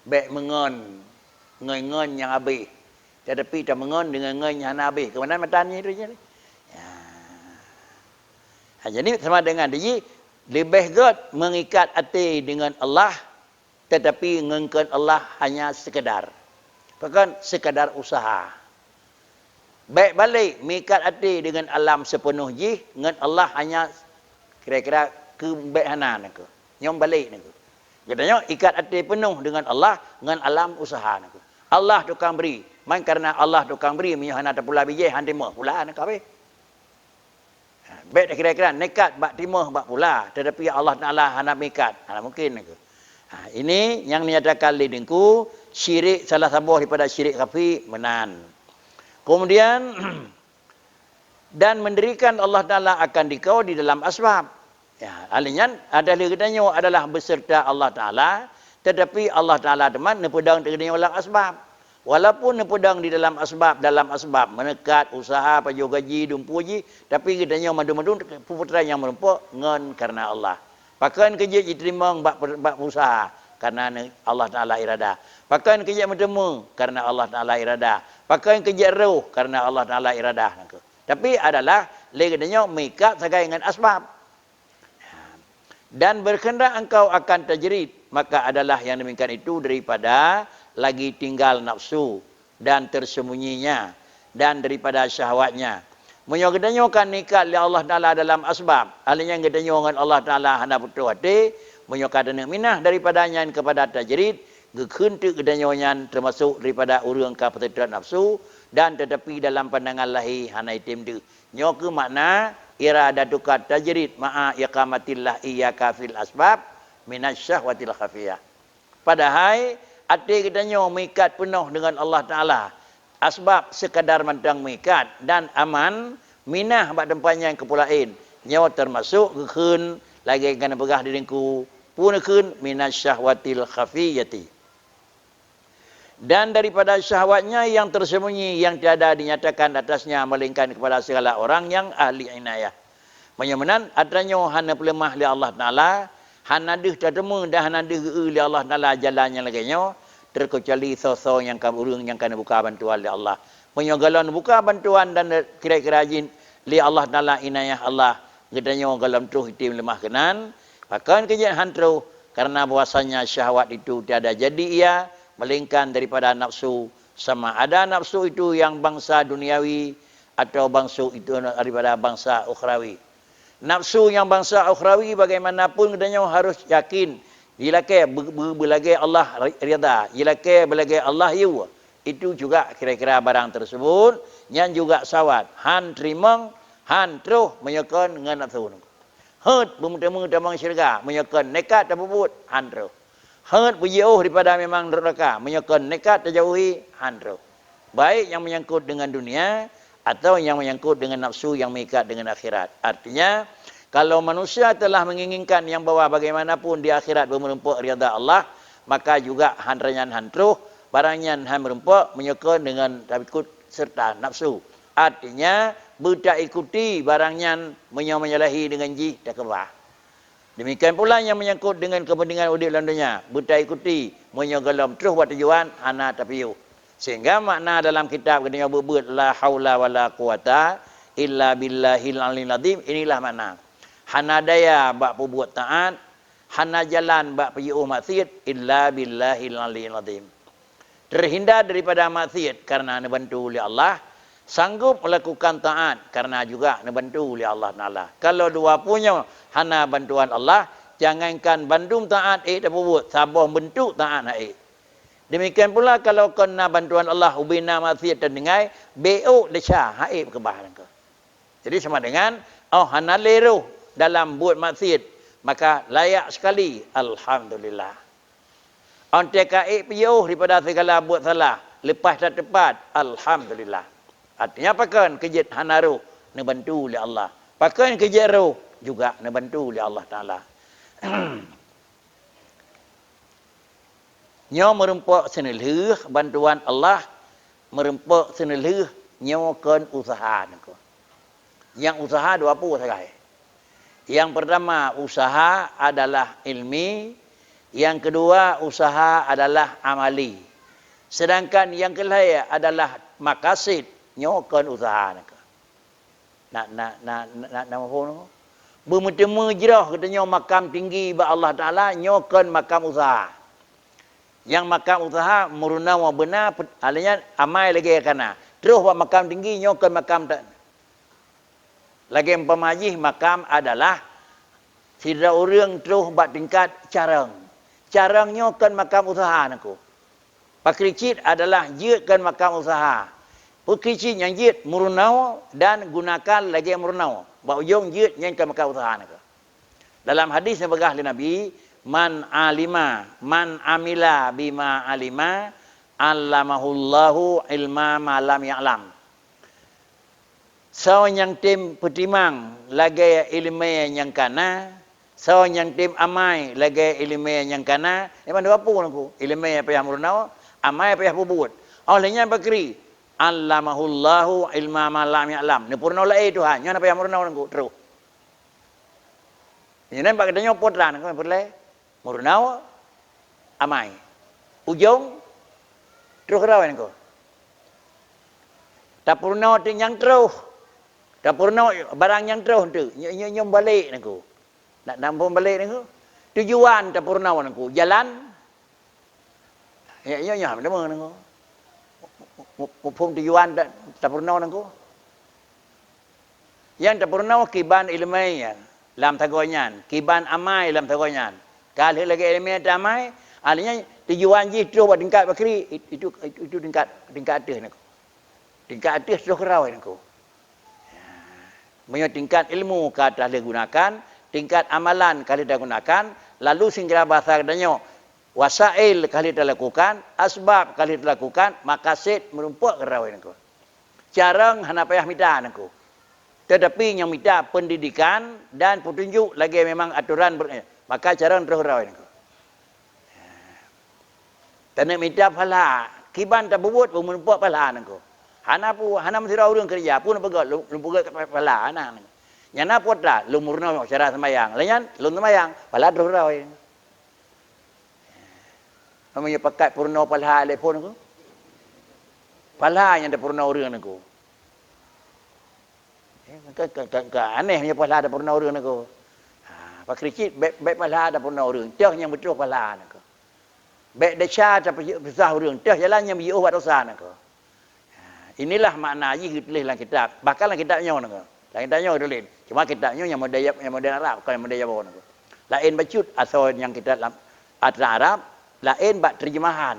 Baik mengon ngon yang habis. Tetapi tak mengon dengan ngon yang habis. Ke mana matanya itu je. Jadi sama dengan dia lebih good mengikat hati dengan Allah tetapi ngengkan Allah hanya sekedar. Bukan sekadar usaha. Baik balik mengikat hati dengan alam sepenuh je dengan Allah hanya kira-kira ke baik hana nak. Nyom balik nak. Katanya ikat hati penuh dengan Allah dengan alam usaha nak. Allah tukang beri. Main karena Allah tukang beri menyahana tak pula biji hantima pula nak habis. Baik kira-kira nekat bak timah bak pula tetapi Allah Taala hana mikat. Mungkin nak. Ini yang dinyatakan lidengku syirik salah satu daripada syirik khafi menan. Kemudian dan mendirikan Allah Taala akan dikau di dalam asbab. Ya, alinya ada katanya adalah beserta Allah Taala tetapi Allah Taala teman nepedang dengan dalam asbab. Walaupun nepedang di dalam asbab menekat usaha pajo gaji dumpu ji tapi katanya madu-madu putra yang merempuk ngan karena Allah. Pakan kerja diterima bak usaha karena Allah Taala irada. Pakan kerja bertemu karena Allah Taala irada. Pakan kerja roh karena Allah Taala irada. Tapi adalah katanya mikat sagai dengan asbab. Dan berkendak engkau akan tajrid, maka adalah yang demikian itu daripada lagi tinggal nafsu dan tersembunyinya dan daripada syahwatnya. Menyogedanyo kan nikah li Allah Taala dalam asbab. Alinya gedanyo dengan Allah Taala hana putu hati, menyokadana minah daripadanya kepada tajrid, gekuntu gedanyo nyan termasuk daripada urang ka petetan nafsu dan tetapi dalam pandangan lahi hana itim tu. Nyo ke makna iradatuka tajrid ma'a iqamatillah iyyaka fil asbab minasyahwatil khafiyah. Padahal hati katanya mikat penuh dengan Allah Ta'ala. Asbab sekadar mantang mikat dan aman. Minah bak tempatnya yang kepulain. Nyawa termasuk kekun. Lagi kena pegah diriku. Pun kekun minasyahwatil khafiyati. Dan daripada syahwatnya yang tersembunyi. Yang tiada dinyatakan atasnya. Melingkan kepada segala orang yang ahli inayah. Menyamanan adanya hana pelemah li Allah Ta'ala. Hanadih tertemu dah hanadih li Allah Taala jalannya laginya terkecuali sosok yang kaburung yang kena buka bantuan li Allah. Menyogalan buka bantuan dan kira-kira jin li Allah Taala inayah Allah gedanya galam tu hitim lemah kenan. Bahkan kejadian hantru karena bahwasanya syahwat itu tiada jadi ia melingkan daripada nafsu sama ada nafsu itu yang bangsa duniawi atau bangsa itu daripada bangsa ukhrawi. Nafsu yang bangsa ukhrawi bagaimanapun katanya harus yakin jilake belage Allah rida jilake belage Allah yu itu juga kira-kira barang tersebut yang juga sawat han trimang han truh menyekan dengan nafsu hut bermutemu damang syurga menyekan nekat terbubut han truh hut berjauh daripada memang neraka menyekan nekat terjauhi han truh baik yang menyangkut dengan dunia atau yang menyangkut dengan nafsu yang mengikat dengan akhirat. Artinya, kalau manusia telah menginginkan yang bahwa bagaimanapun di akhirat bermerempuk rida Allah, maka juga hanranyan hantruh, barangnya han merempuk menyeka dengan takut serta nafsu. Artinya, bertak ikuti barangnya menyalahi dengan jih dan kebah. Demikian pula yang menyangkut dengan kepentingan udip dalam dunia, bertak ikuti menyogalam terus buat tujuan, hana tapiyu. Sehingga makna dalam kitab katanya berbut la haula wala quwata illa billahil aliyil azim, inilah makna. Hana daya bak perbuat taat, hana jalan bak pergi maksiat illa billahil aliyil azim. Terhindar daripada maksiat karena dibantu oleh Allah, sanggup melakukan taat karena juga dibantu oleh Allah Taala. Kalau dua punya hana bantuan Allah, jangankan bandung taat tak perbuat, sabar bentuk taat demikian pula kalau kena bantuan Allah ubina maksiat dan dengai BO lesha haib kebahan ke. Jadi sama dengan hana leru dalam buat maksiat maka layak sekali alhamdulillah. Anteka piuh daripada segala buat salah lepas tak tepat alhamdulillah. Artinya pakan kejit hana roh dibantu oleh Allah. Pakan kejit roh juga dibantu oleh Allah Taala. Nyo merempuk senelih bantuan Allah merempuk senelih nyo kan usaha nako. Yang usaha dua apa sagai. Yang pertama, usaha adalah ilmi. Yang kedua, usaha adalah amali. Sedangkan yang kelaya adalah makasid, nyokan usaha. Nak apa? Bermutama jerah katanya makam tinggi ba Allah Ta'ala, nyokan makam usaha. Yang makam usaha, muruna wa benar, alanya amai lagi kana. Terus buat makam tinggi, nyokan makam tak. Lagi yang pemajih, makam adalah tidak orang terus buat tingkat carang. Carangnya kan makam usaha naku. Pakricit adalah jiatkan makam usaha. Pakricit yang jiat murnau dan gunakan lagi yang murnau. Bak ujung jiat yang kan makam usaha naku. Dalam hadis yang begah Nabi, man alima, man amila bima alima, allamahullahu ilma ma lam ya'lam. So yang tim petimang lagi ilmu yang kana. So yang tim amai lagi ilmu yang kana, memang dua pun aku. Ilmu apa yang murnau, amai apa yang buat. Olehnya bakri, allamahullahu ilma ma lam ya'lam. Ni purnau lai Tuhan, nyan apa yang murnau aku terus. Ini nampak katanya potran aku perle. Murnau amai. Ujung terus kerawan aku. Tak purnau yang terus. Tak purnau barang yang terus tu, nyom balik aku. Nak nampung balik ni. Tujuan tak purnau ni. Jalan. Ya, nama ni. Mupung tujuan tak purnau ni. Yang tak purnau kiban ilmiah dalam tagonyan. Kiban amai dalam tagonyan. Kalau lagi ilmiah tak amai, alanya tujuan jitu buat tingkat bakri, itu tingkat atas ni. Tingkat atas tu kerau ni. Punya tingkat ilmu kata dia gunakan, tingkat amalan kali dia gunakan, lalu singgah bahasa katanya wasail kali dia lakukan, asbab kali dia lakukan, makasid merumpuk kerawin aku. Carang hana payah minta aku. Tetapi yang minta pendidikan dan petunjuk lagi memang aturan maka carang terus kerawin aku. Tanah minta pahala, kiban tak buat merumpuk pahala aku. Hana mesti orang kerja pun pegat lu pegat kepala anak. Nyana potla lu murna cara sembayang. Lenyan lu sembayang pala doroi. Namanya pakai purna pala telefon aku. Pala yang ada purna orang aku. Anehnya pala ada purna orang aku. Pak kricit baik pala ada purna orang. Teh yang betul pala aku. Baik deca tapi besar orang. Teh jalannya biu buat dosa aku. Inilah makna aji ditulis dalam kitab. Bahkan dalam kitabnya orang tu. Dalam kitabnya orang tulis. Cuma kitabnya yang modern Arab, bukan yang modern Jawa orang tu. Lain bacut asal yang kita dalam Arab, lain bak terjemahan.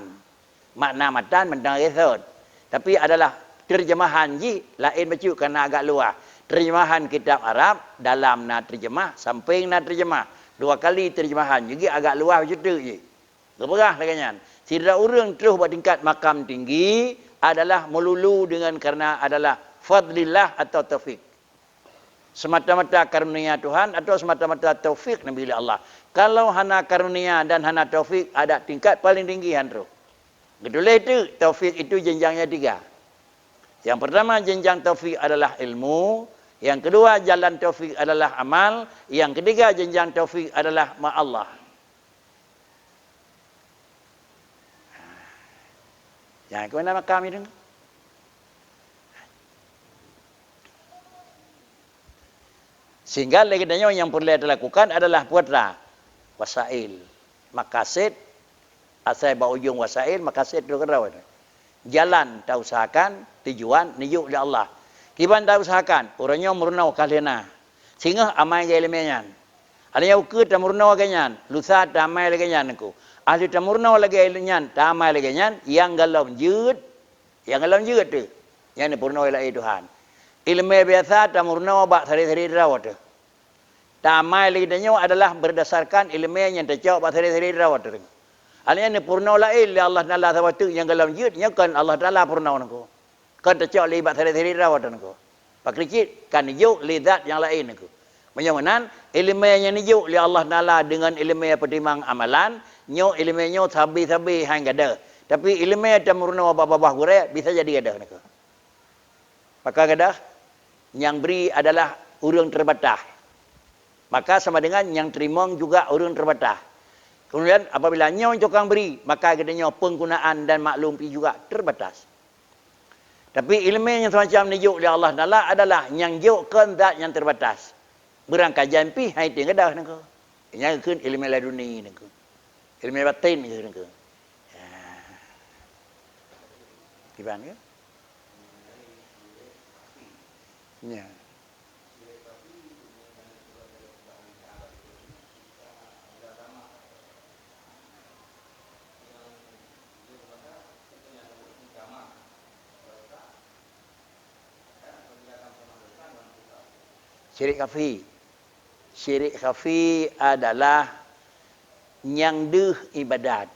Makna matan mentang resort. Tapi adalah terjemahan ji, lain bacut kerana agak luar. Terjemahan kitab Arab dalam nak terjemah, samping nak terjemah. Dua kali terjemahan. Jadi agak luar macam tu je. Keperah lagi. Tidak orang terus buat tingkat makam tinggi, adalah melulu dengan karena adalah fadlillah atau taufik. Semata-mata karunia Tuhan atau semata-mata taufik Nabi Allah. Kalau hana karunia dan hana taufik ada tingkat paling tinggi handro. Itulah itu taufik itu jenjangnya 3. Yang pertama jenjang taufik adalah ilmu, yang kedua jalan taufik adalah amal, yang ketiga jenjang taufik adalah ma Allah. Yang ke mana makam itu? Sehingga lagi yang perlu dilakukan adalah putra wasail, makasid, asal bau ujung wasail, makasid tu kerau. Jalan tak usahakan, tujuan nijuk di Allah. Kiban tak usahakan, orangnya murnau kalena. Sehingga amai ke ilmiahnya. Alanya ukur tak murnau kenyan, lusa tak amai lagi kenyan aku. Ahli tamurna lagi ilmian, tamai lagi nyan, yang galam jut tu, yang ni purna ilai Tuhan. Ilmu biasa tamurna bak sari-sari rawat tu. Tamai lagi danyo adalah berdasarkan ilmu yang tercau bak sari-sari rawat tu. Alnya ni purna ilai Allah Taala sawatu yang galam jut, nya kan Allah Taala purna nako. Kan tercau li bak sari-sari rawat nako. Pak kricit kan juk li zat yang lain nako. Menyawanan ilmu yang nijuk li Allah Taala dengan ilmu petimang amalan. Nyo ilmu sabi-sabi hang gada. Tapi ilmu ada murna babah gure bisa jadi gada nak. Maka gada yang beri adalah urang terbatas. Maka sama dengan yang terima juga orang terbatas. Kemudian apabila nyawa cokang beri, maka katanya penggunaan dan maklum pi juga terbatas. Tapi ilmu yang semacam ni juk oleh Allah Taala adalah yang jukkan zat yang terbatas. Berangkajan pi hai ting gadah nang ko. Yang keun ilmu laduni nang ko. Ilmu batin nang ko. Gimana ya? Ya. Syirik khafi. Syirik khafi adalah yang deh ibadat.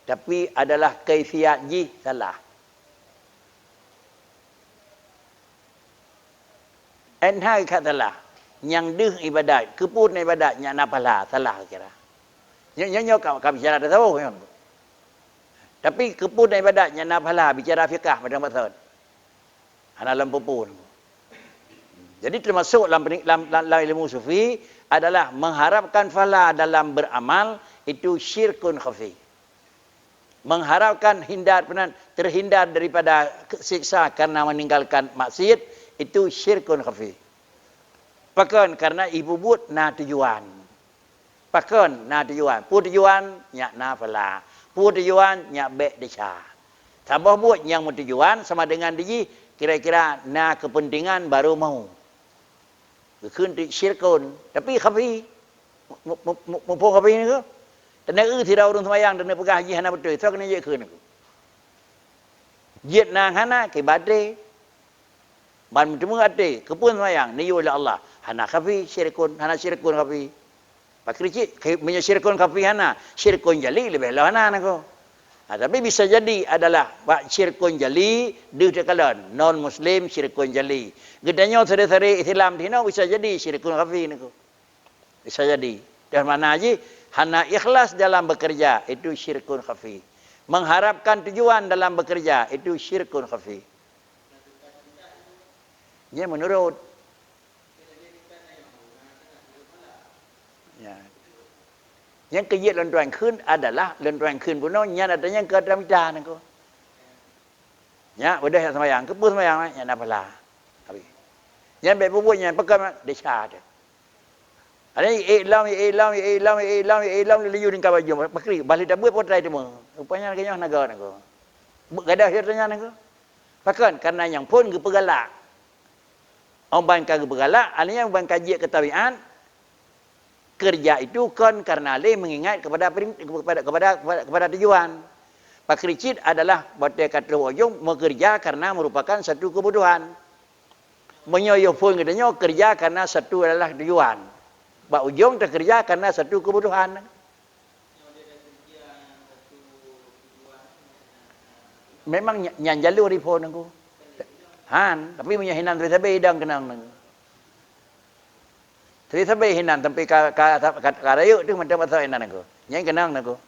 Tapi adalah kaifiat ji salah. Enhai kat salah. Yang deh ibadat, kepun ibadat nya napalah salah kira. Nyo kau bicara dah tahu kan. Tapi kepun ibadat nya napalah bicara fiqh pada maksud. Ana lampu pun. Jadi termasuk dalam ilmu sufi adalah mengharapkan pahala dalam beramal itu syirkun khafi. Mengharapkan terhindar daripada siksa karena meninggalkan maksiat itu syirkun khafi. Pakon karena ibu but na tujuan. Pakon na tujuan. Pu tujuan nyak na pahala. Pu tujuan nyak bek desha. Tambah buat yang tujuan sama dengan diji kira-kira na kepentingan baru mau. Keun syirkun tapi khafi mumpung khafi ni ke tanda tidak orang sembahyang dan pegah haji hana betul so kena je keun aku jet nang hana ke badre ban temu ate kepun sembahyang ni oleh Allah hana khafi syirkun hana syirkun khafi pakri cik punya syirkun khafi hana syirkun jali lebih lah hana aku. Tapi bisa jadi adalah syirkun jali di tekalan non muslim syirkun jali. Gedanya sari-sari Islam dino bisa jadi syirkun khafi niku. Bisa jadi. Dan mana aja hana ikhlas dalam bekerja itu syirkun khafi. Mengharapkan tujuan dalam bekerja itu syirkun khafi. Ya menurut ya. Yang kejadian lentuan kun adalah lentuan kun puno nya adanya ke dalam ida nangko. Ya, udah sembahyang, kepun sembahyang nya napalah. Tapi yang baik bubuh nya pekan desha ada. Ada ilam liyu ning kabaju pakri balik dah buat potrai demo. Rupanya kanya naga nangko. Gadah hirtanya nangko. Pakan karena yang pun ge pegalak. Omban ka ge pegalak, alanya omban kaji ketabian kerja itu kan karena le mengingat kepada tujuan. Pakricit adalah batai kata ujung bekerja karena merupakan satu kebutuhan. Menyoyo pun katanya kerja karena satu adalah tujuan. Bak ujung terkerja karena satu kebutuhan. Memang yang jalur di pun aku. Han, tapi punya hinan tersabai dang kenang nang. Tapi sampai hinan sampai karayu tu macam apa hinan aku. Yang kenang aku.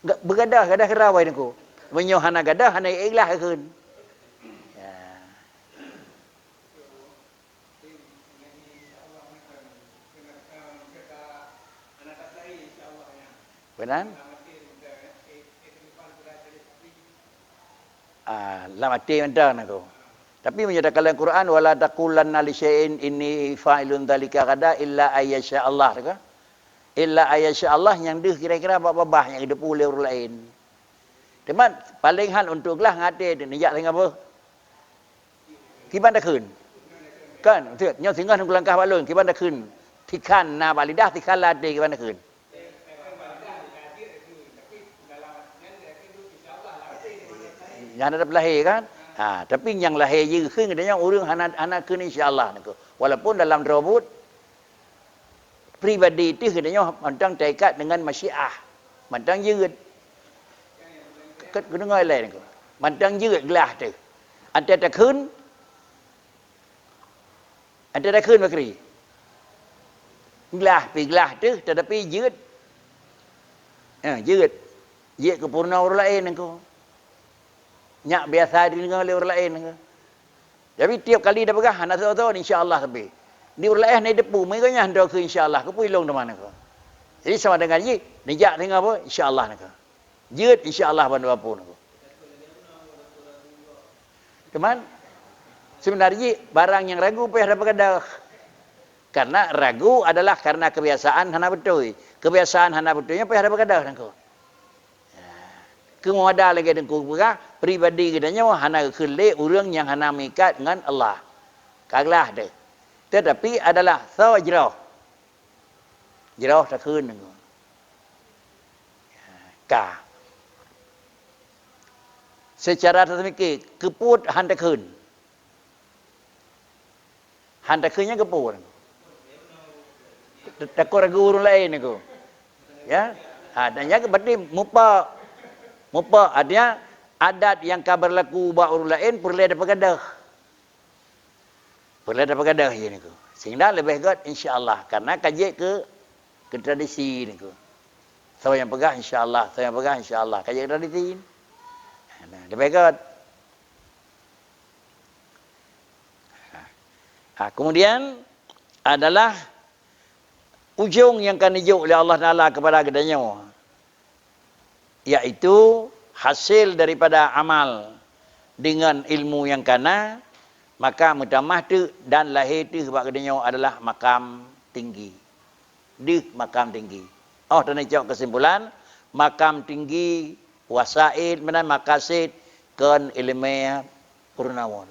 Bergadah kerawai aku. Menyo hana gadah hana ikhlas keun. Ya. Benar? Lamati mentang aku. Tapi menyatakan dalam Quran wala taqulanna li syai'in inni fa'ilun dzalika qada illa ayyasha Allah kan? Illa ayyasha Allah yang dia kira-kira babah yang hidup oleh orang lain. Teman paling hal untuklah ngade ni jak tengah apa? Kiban dah keun. Kan, betul. Nya singgah nang langkah balun kiban dah keun. Tikan na balidah tikan lade kiban dah keun. Yang ada lahir kan? Tapi yang lahir je ke katanya orang anak ke insya-Allah nak. Walaupun dalam robot pribadi itu katanya mantang terikat dengan masyiah. Mantang jeut. Ket dengar lain nak. Mantang jeut gelah tu. Ada takun. Ada takun bakri. Gelah tu tetapi jeut. Jeut. Jeut ke purna orang lain nak. Nyak biasa didengar oleh orang lain. Jadi tiap kali dah pegang, nak tahu insya-Allah tapi. Di urlaeh ni depu, mereka ndo ke insya-Allah, ke puilong de mana ke. Jadi sama dengan ji, nijak dengan apa? Insya-Allah nak. Jeut insya-Allah ban apa nak. Teman, sebenarnya barang yang ragu payah dapat kadah. Karena ragu adalah karena kebiasaan hana betul. Kebiasaan hana betulnya payah dapat kadah nak. Kemu ada lagi dengku pegah pribadi katanya hana kele urang yang hana mikat dengan Allah. Kaglah deh. Tetapi adalah sawajrah. Jirah tak keun nengku. Ka. Secara termikir keput handa keun. Handa keunnya keput. Takut ragu urang lain nengku. Ya. Dan yang berarti mupa artinya adat yang kabar laku ba urang lain perlu ada pegadah. Perlu ada pegadah je niku. Sehingga lebih good insya-Allah karena kaji ke tradisi niku. Saya yang pegang insya-Allah, saya yang pegang insya-Allah. Kaji tradisi. Nah, lebih good. Kemudian adalah ujung yang akan dijuk oleh Allah Taala kepada kepadanya, yaitu hasil daripada amal dengan ilmu yang kana, maka mutamah tu dan lahir tu sebab kepadanya adalah makam tinggi. Di makam tinggi. Oh, dan jawab kesimpulan, makam tinggi wasaid menan makasid kan ilmu purnawa.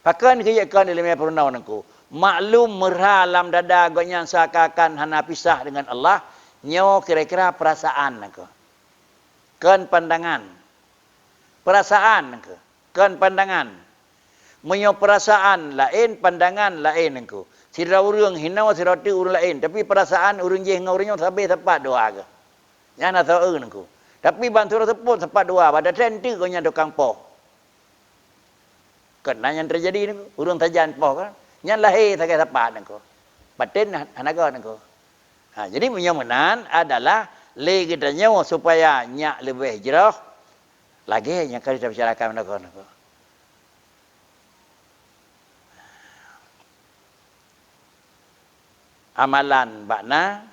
Pakan kerja kan ilmu purnawa nangku. Maklum merhalam dada agaknya seakan hana pisah dengan Allah, nyo kira-kira perasaan nangku. Kan pandangan. Perasaan nangku. Kan pandangan. Menyo perasaan lain, pandangan lain nangku. Sira urang hina sira tu urang lain, tapi perasaan urang je dengan urangnya sampai tepat doa ke. Nyana tahu nangku. Tapi bantu tepat tepat doa pada tentu ko nya dokang poh. Kena yang terjadi ni urang tajan poh kan. Nyan lahir sakai tepat nangku. Batin hanaga nangku. Jadi menyamenan adalah le kitanya supaya nyak lebih jerah lagi yang kita bicarakan nangku. Amalan bakna,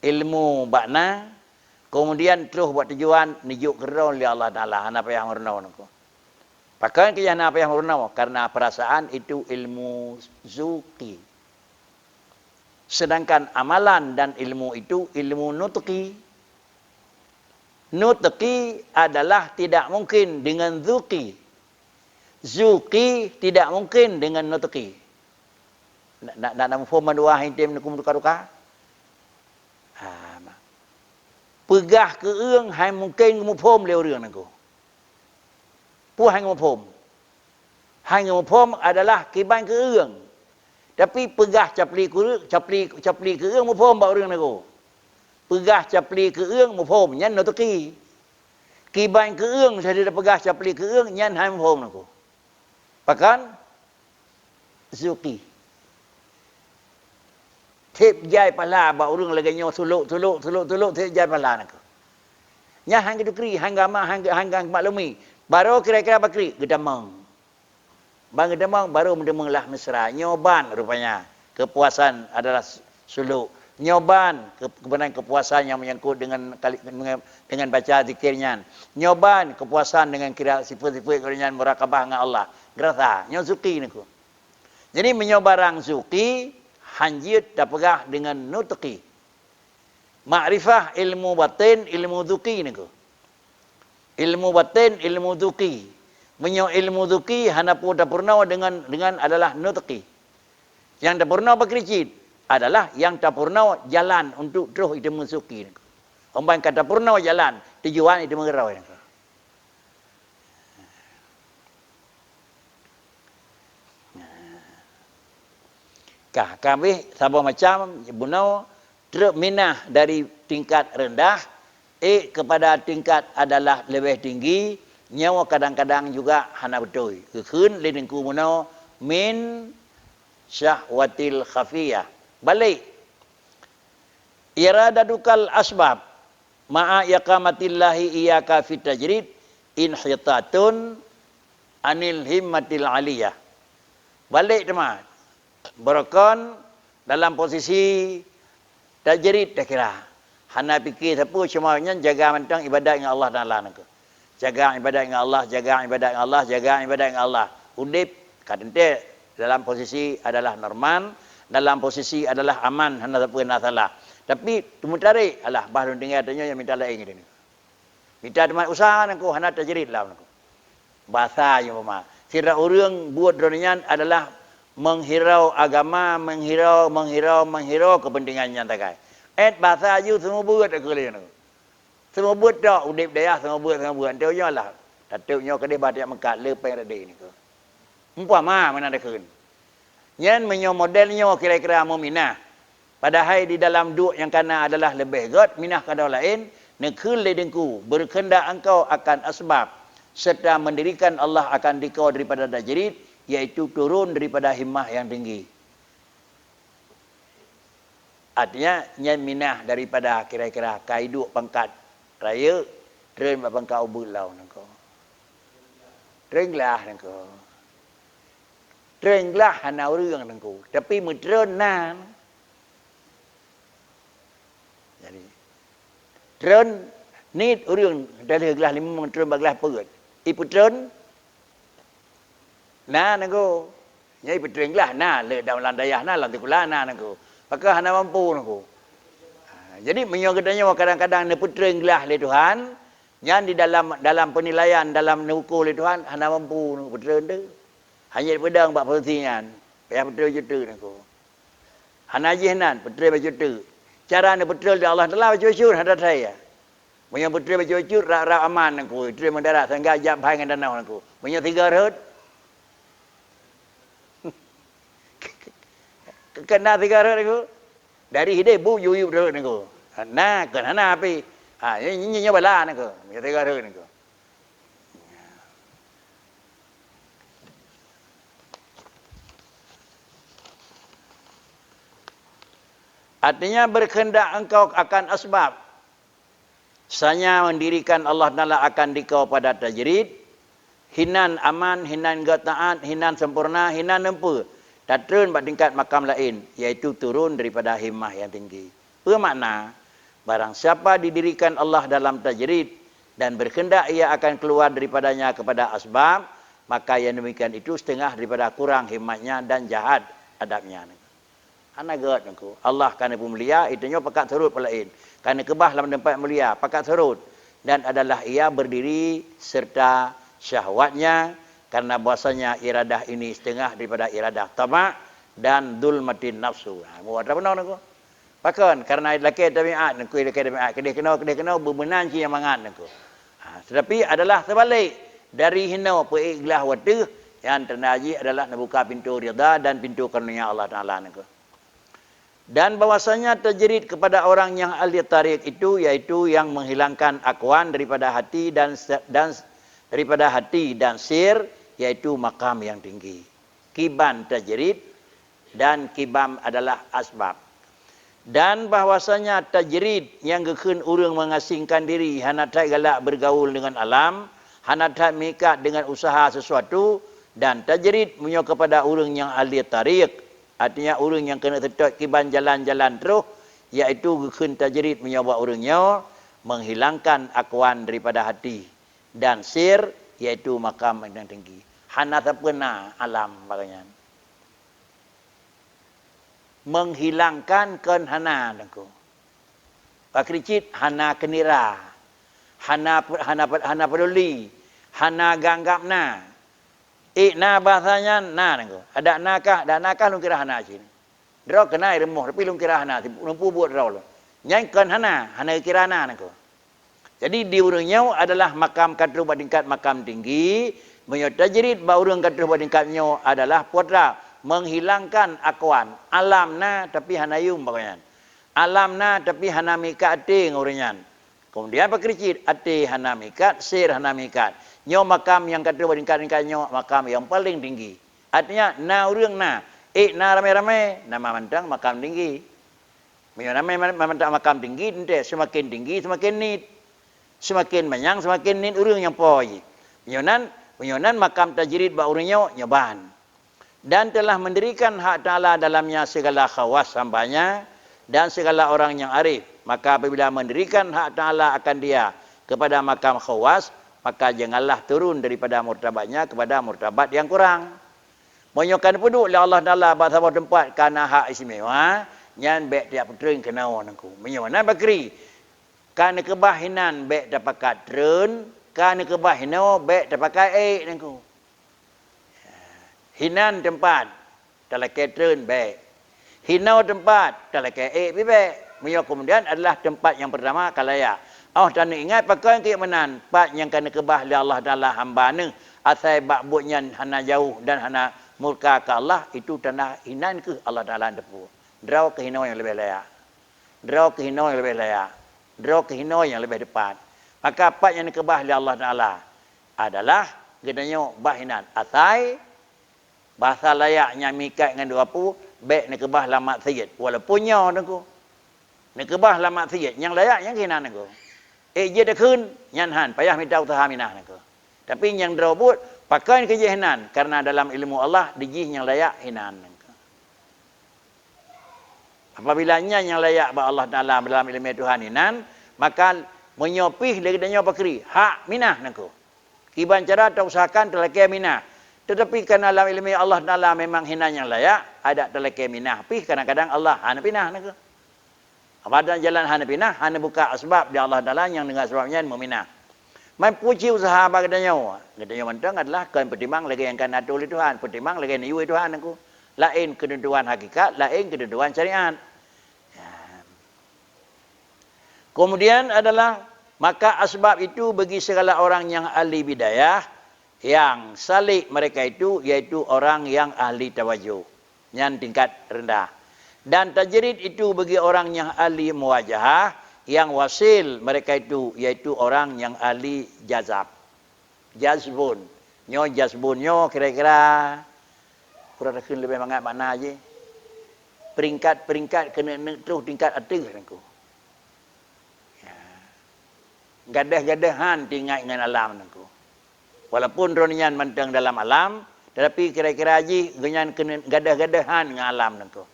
ilmu bakna, kemudian terus buat tujuan nijuk kerana oleh Allah Taala apa yang mernau nangku. Pakai kian apa yang mernau karena perasaan itu ilmu zuki. Sedangkan amalan dan ilmu itu ilmu nutqi. Nutqi adalah tidak mungkin dengan zuki. Zuki tidak mungkin dengan nutqi. Nak forma dua hintem nak duka-duka. Pegah ke eung hai mungkin mu phom leu reung nangku. Pu hai mu phom. Hai mu phom adalah kiban ke eung. Tapi pegah capli ke eung mu phom ba reung nangku. Pegah capli ke eung mu phom nyan no teki. Kiban ke eung saya pegah capli ke eung nyan hai mu phom nangku. Pakan zuki. Tip jai pala ba urang lagi nyo suluk tip jai pala nak. Nya hang itu kri hang gama hang maklumi. Baru kira-kira bakri gedamang. Bang gedamang baru mendemanglah mesra. Nyoban rupanya. Kepuasan adalah suluk. Nyoban kebenaran kepuasan yang menyangkut dengan baca zikirnya. Nyoban kepuasan dengan kira sifat-sifat kerana murakabah dengan Allah. Gerasa nyo zuki niku. Jadi menyobarang zuki hanjit dapegah dengan nutqi. Ma'rifah ilmu batin, ilmu dhuki niku. Ilmu batin, ilmu dhuki. Menyo ilmu dhuki hana purna dengan adalah nutqi. Yang dapurna bakricit adalah yang dapurna jalan untuk terus itu mensuki niku. Omban kata purna jalan, tujuan itu mengerau niku. Kami sabah macam bunau terminah dari tingkat rendah kepada tingkat adalah lebih tinggi, nyawa kadang-kadang juga hana betul. Keun lidengku bunau min syahwatil khafiyah. Balik. Iradadukal asbab ma'a yaqamatillahi iyyaka fit tajrid inhitatun anil himmatil aliyah. Balik teman. Berkon dalam posisi tajrid dah kira. Hana fikir siapa semuanya jaga mentang ibadat dengan Allah Taala nak. Jaga ibadat dengan Allah, jaga ibadat dengan Allah, jaga ibadat dengan Allah. Udip kadente dalam posisi adalah normal, dalam posisi adalah aman, hana siapa nak salah. Tapi tumutarik alah baru dengar tanya yang minta lain ni. Minta teman usaha nak hana tajrid lah nak. Bahasa yang mama. Sira orang buat dronian adalah menghirau agama, menghirau kepentingannya takai. Bahasa you semua buat tak kalian tu. Semua buat tak udip daya semua buat. Teu nya lah. Teu nya kedai batik Mekah lepeng rade ni ke. Umpama mana ada keun. Nyan menyo modelnya kira-kira mau minah. Padahal di dalam duk yang kana adalah lebih god minah kada lain nekul le dengku berkehendak engkau akan asbab serta mendirikan Allah akan dikau daripada tajrid iaitu turun daripada himmah yang tinggi. Artinya nyan minah daripada kira-kira kaiduk pangkat raya tren pangkat ubulau nangko. Trenglah nangko. Trenglah hana urang nangko. Tapi metren nan. Jadi tren ni urang dari gelas 5 tren baglas perut. Ipu tren na nangko. Nyai petren lah na le dalam landayah na lantai kula na nangko. Maka hana mampu nangko. Jadi menyokatanya kadang-kadang ne petren gelah le Tuhan, yang di dalam penilaian dalam ukur le Tuhan hana mampu nangko petren tu. Hanya pedang bak posisian. Payah petren juta nangko. Hana jihnan petren juta. Cara ne petren di Allah Taala baju hada saya. Punya petren baju rak aman nangko. Petren mendarat sangga jap bahai dengan danau nangko. Punya 3 rod. Kena 3 rod nangko. Dari hidai bu yuyu rod nangko. Na kan hana api. Ini bala nangko. Punya 3 rod nangko. Artinya berkehendak engkau akan asbab. Sanya mendirikan Allah Ta'ala akan dikau pada tajrid. Hinan aman, hinan gataat, hinan sempurna, hinan nempu. Dan turun pada tingkat makam lain. Iaitu turun daripada himmah yang tinggi. Bermakna, barang siapa didirikan Allah dalam tajrid. Dan berkehendak ia akan keluar daripadanya kepada asbab. Maka yang demikian itu setengah daripada kurang himmahnya dan jahat adabnya. Hana god nangku. Allah kerana pemulia, itunya pakat surut pelain. Kerana kebah dalam tempat mulia, pakat surut. Dan adalah ia berdiri serta syahwatnya. Karena bahasanya iradah ini setengah daripada iradah tamak dan dulmatin nafsu. Buat apa nangku? Pakan, karena laki tabiat, nangku laki tabiat. Kedai kena berbenan yang mangan nangku. Tetapi adalah terbalik. Dari hina peiklah watu, yang ternaji adalah membuka pintu rida dan pintu karunia Allah Ta'ala nangku. Dan bahwasanya tajrid kepada orang yang ahli tarik itu yaitu yang menghilangkan akwan daripada hati dan daripada hati dan sir yaitu makam yang tinggi. Kiban tajrid dan kibam adalah asbab. Dan bahwasanya tajrid yang gekun urang mengasingkan diri hana tak galak bergaul dengan alam, hana tak mikat dengan usaha sesuatu dan tajrid menyo kepada urang yang ahli tarik. Artinya orang yang kena tetap kiban jalan-jalan terus, iaitu gekun tajrid menyoba orangnya, menghilangkan akuan daripada hati. Dan sir, iaitu makam yang tinggi. Hana tak pernah alam bagainya. Menghilangkan ken hana. Pak Kricit, hana kenira. Hana peduli. Hana ganggap na. Na bahasanya na nangko. Ada nakah lung kira hana sini. Draw kena remoh tapi lung kira hana, lumpu buat draw lo. Nyai kan hana kira na nangko. Jadi di urangnya adalah makam kadru tingkat makam tinggi, menyo tajrid ba urang kadru tingkatnya adalah putra menghilangkan akuan. Alam na tapi hana yum bagaian. Alam na tapi hana mikat ate ngurunyan. Kemudian pakricit ate hana mikat, sir hana mikat. Nyo makam yang kedua tingkat-tingkatnya makam yang paling tinggi. Artinya na urang na. Na ramai-ramai nama mantang makam tinggi. Menyo ramai mantang makam tinggi ente semakin tinggi semakin nit. Semakin banyak semakin nit urang yang poi. Menyonan makam tajrid ba urangnya nyoban. dan telah mendirikan hak Ta'ala dalamnya segala khawas hambanya dan segala orang yang arif. Maka apabila mendirikan hak Ta'ala akan dia kepada makam khawas, maka janganlah turun daripada murtabatnya kepada murtabat yang kurang. Monyokan peduk oleh Allah Ta'ala bahasa tempat kana hak istimewa, nyan bek tiap putering kenau nangku. Menyonan bakri. Kana kebahinan bek dapakat trun, kana kebahino bek dapakat nangku. Hinan tempat dalam ketren baik. Hinau tempat dalam ke baik. Kemudian adalah tempat yang pertama kalaya. Oh dan ingat pakai ke menan pak yang kena kebah li Allah Taala hamba ne asai bakbutnya hana jauh dan hana murka ke Allah itu tanah hinan ke Allah Taala depu. Draw ke hinau yang lebih layak. Draw ke hinau yang lebih layak. Draw ke hinau yang lebih depan. Maka pak yang kebah li Allah Taala adalah gedanya bahinan asai bahasa layaknya mikat dengan dua pu, baik nak kebah lamat sayyid. Walaupun nyaw nangku. Nak kebah lamat sayyid. Yang layak yang kena nangku. Je dah kun, nyan han. Payah minta usaha minah nangku. Tapi yang derobut, pakai kerja hinan. Karena dalam ilmu Allah, dijih yang layak hinan nangku. Apabila yang layak bagi Allah Ta'ala dalam ilmu Tuhan hinan, maka menyopih lagi dan nyaw bakri. Hak minah nangku. Kiban cara tak usahakan terlakai minah. Tetapi kerana dalam ilmu Allah Ta'ala memang hina yang layak, ada terlekai minah. Tapi kadang-kadang Allah hana pinah. Pada jalan hana pinah, hana buka asbab di Allah Ta'ala yang dengan sebabnya meminah. Main puji usaha bagi katanya. Katanya mentang adalah kan pertimbang lagi yang kan atur oleh Tuhan. Pertimbang lagi yang iwi Tuhan. Lain ketentuan hakikat, lain ketentuan syariat. Kemudian adalah, maka asbab itu bagi segala orang yang ahli bidayah, yang salik mereka itu iaitu orang yang ahli tawajuh, yang tingkat rendah. Dan tajrid itu bagi orang yang ahli muwajahah, yang wasil mereka itu iaitu orang yang ahli jazab. Jazbun. Nyo jazbun nyo kira-kira kurang lebih banyak makna aje. Peringkat-peringkat kena terus tingkat atas nangku. Gadah-gadahan tinggal dengan alam nangku. Walaupun ronian mentang dalam alam, tetapi kira-kira haji genyan kena gadah-gadahan dengan alam nangko.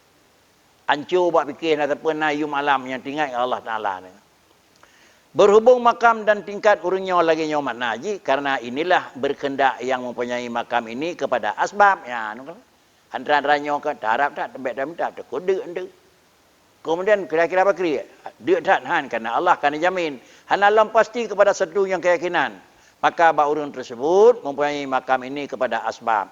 Ancur buat fikir ataupun nayum alam yang tinggal Allah Taala. Berhubung makam dan tingkat urungnya lagi nyo makna haji, karena inilah berkendak yang mempunyai makam ini kepada asbab. Ya, antara-antaranya ke tarap tak tembak dan minta tak kode ende. Kemudian kira-kira apa kira? Dia tak han karena Allah akan jamin. Han alam pasti kepada satu yang keyakinan. Maka baurun tersebut mempunyai makam ini kepada asbab.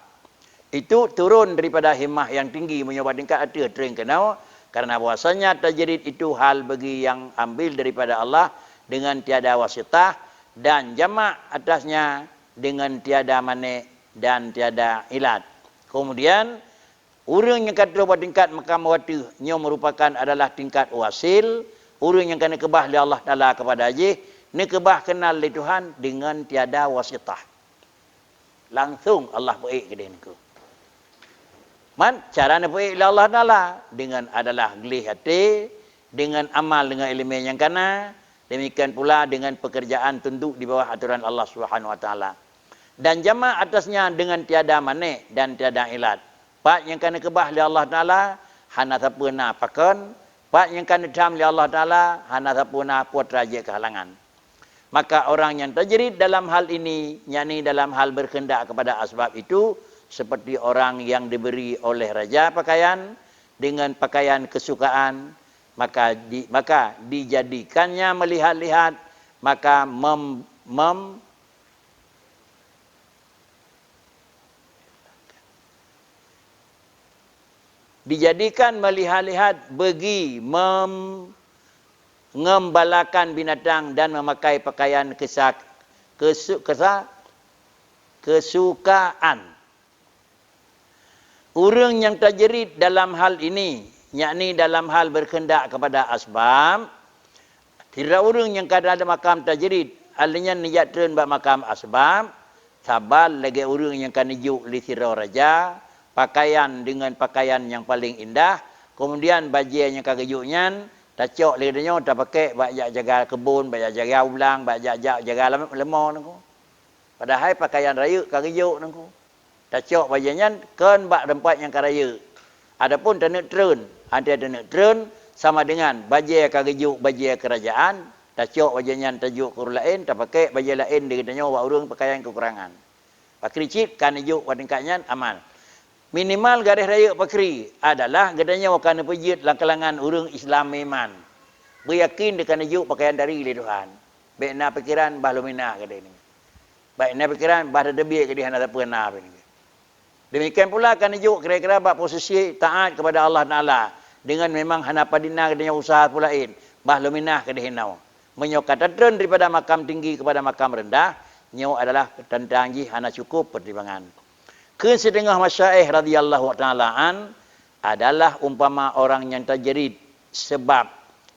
Itu turun daripada himmah yang tinggi menyobat tingkat ada tering kenal. Karena bahasanya tajrid itu hal bagi yang ambil daripada Allah dengan tiada wasitah. Dan jamak atasnya dengan tiada manik dan tiada ilat. Kemudian, orang yang kata buat tingkat makam watu nya merupakan adalah tingkat wasil. Orang yang kena kebah oleh Allah Ta'ala kepada haji. Ni kebah kenal oleh Tuhan dengan tiada wasitah. Langsung Allah baik ke dia ni. Man, cara nak baik oleh Allah Ta'ala dengan adalah gelih hati, dengan amal dengan ilmu yang kana, demikian pula dengan pekerjaan tunduk di bawah aturan Allah Subhanahu Wa Ta'ala. Dan jama' atasnya dengan tiada manik dan tiada ilat. Pak yang kena kebah oleh Allah Ta'ala, hana sapuna pakon. Pak yang kena dam oleh Allah Ta'ala, hana sapuna puat raja kehalangan. Maka orang yang tajrid dalam hal ini, yakni dalam hal berkendak kepada asbab itu, seperti orang yang diberi oleh raja pakaian, dengan pakaian kesukaan, maka dijadikannya melihat-lihat, maka dijadikan melihat-lihat bagi mengembalakan binatang dan memakai pakaian kesukaan. Orang yang tajrid dalam hal ini, yakni dalam hal berkendak kepada asbab, tidak orang yang kada ada makam tajrid, alanya niyat turun bak makam asbab, sabar lagi orang yang kan nijuk li sirau raja, pakaian dengan pakaian yang paling indah, kemudian baju yang kagejuknya, tacok lidahnya tak pakai bak jaga kebun, bak jaga ulang, bak jaga lemah nangku. Padahal pakaian raya kagejuk nangku. Tak cok bajannya kan bak tempat yang karaya. Adapun tanah trun, ada tanah trun sama dengan bajai kagejuk bajai kerajaan, tak cok bajannya tajuk kur lain, tak pakai bajai lain dia katanya wak urang pakaian kekurangan. Pakri cip kan ijuk wadengkanya amal. Minimal garis raya pakri adalah katanya wakan pejit langkalangan urang Islam iman. Beryakin dia kan ijuk pakaian dari Tuhan. Baik na pikiran bah lumina kata ini. Baik na pikiran bah debi ke dia nak apa na ini. Demikian pula kan ijuk kira-kira bab posisi taat kepada Allah Taala dengan memang hana padina katanya usaha pulain bah luminah ke dia nau. Menyokat tren daripada makam tinggi kepada makam rendah, nyau adalah tentang ji hana cukup pertimbangan. Kesetengah masyaikh radhiyallahu taala an adalah umpama orang yang tajrid sebab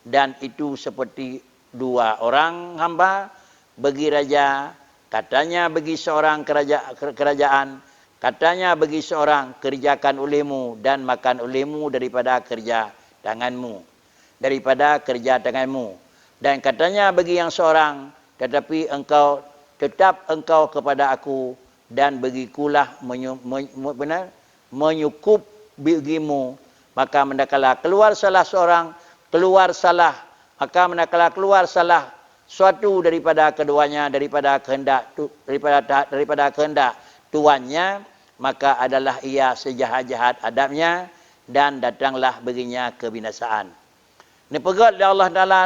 dan itu seperti dua orang hamba bagi raja, katanya bagi seorang kerajaan, katanya bagi seorang kerjakan olehmu dan makan olehmu daripada kerja tanganmu. Daripada kerja tanganmu. Dan katanya bagi yang seorang, tetapi engkau tetap engkau kepada aku dan bagikulah menyukup bagimu. Maka mendakala keluar salah seorang, maka manakala keluar salah suatu daripada keduanya daripada kehendak tuannya, maka adalah ia sejahat-jahat adabnya dan datanglah baginya kebinasaan. Ini pegat oleh Allah Taala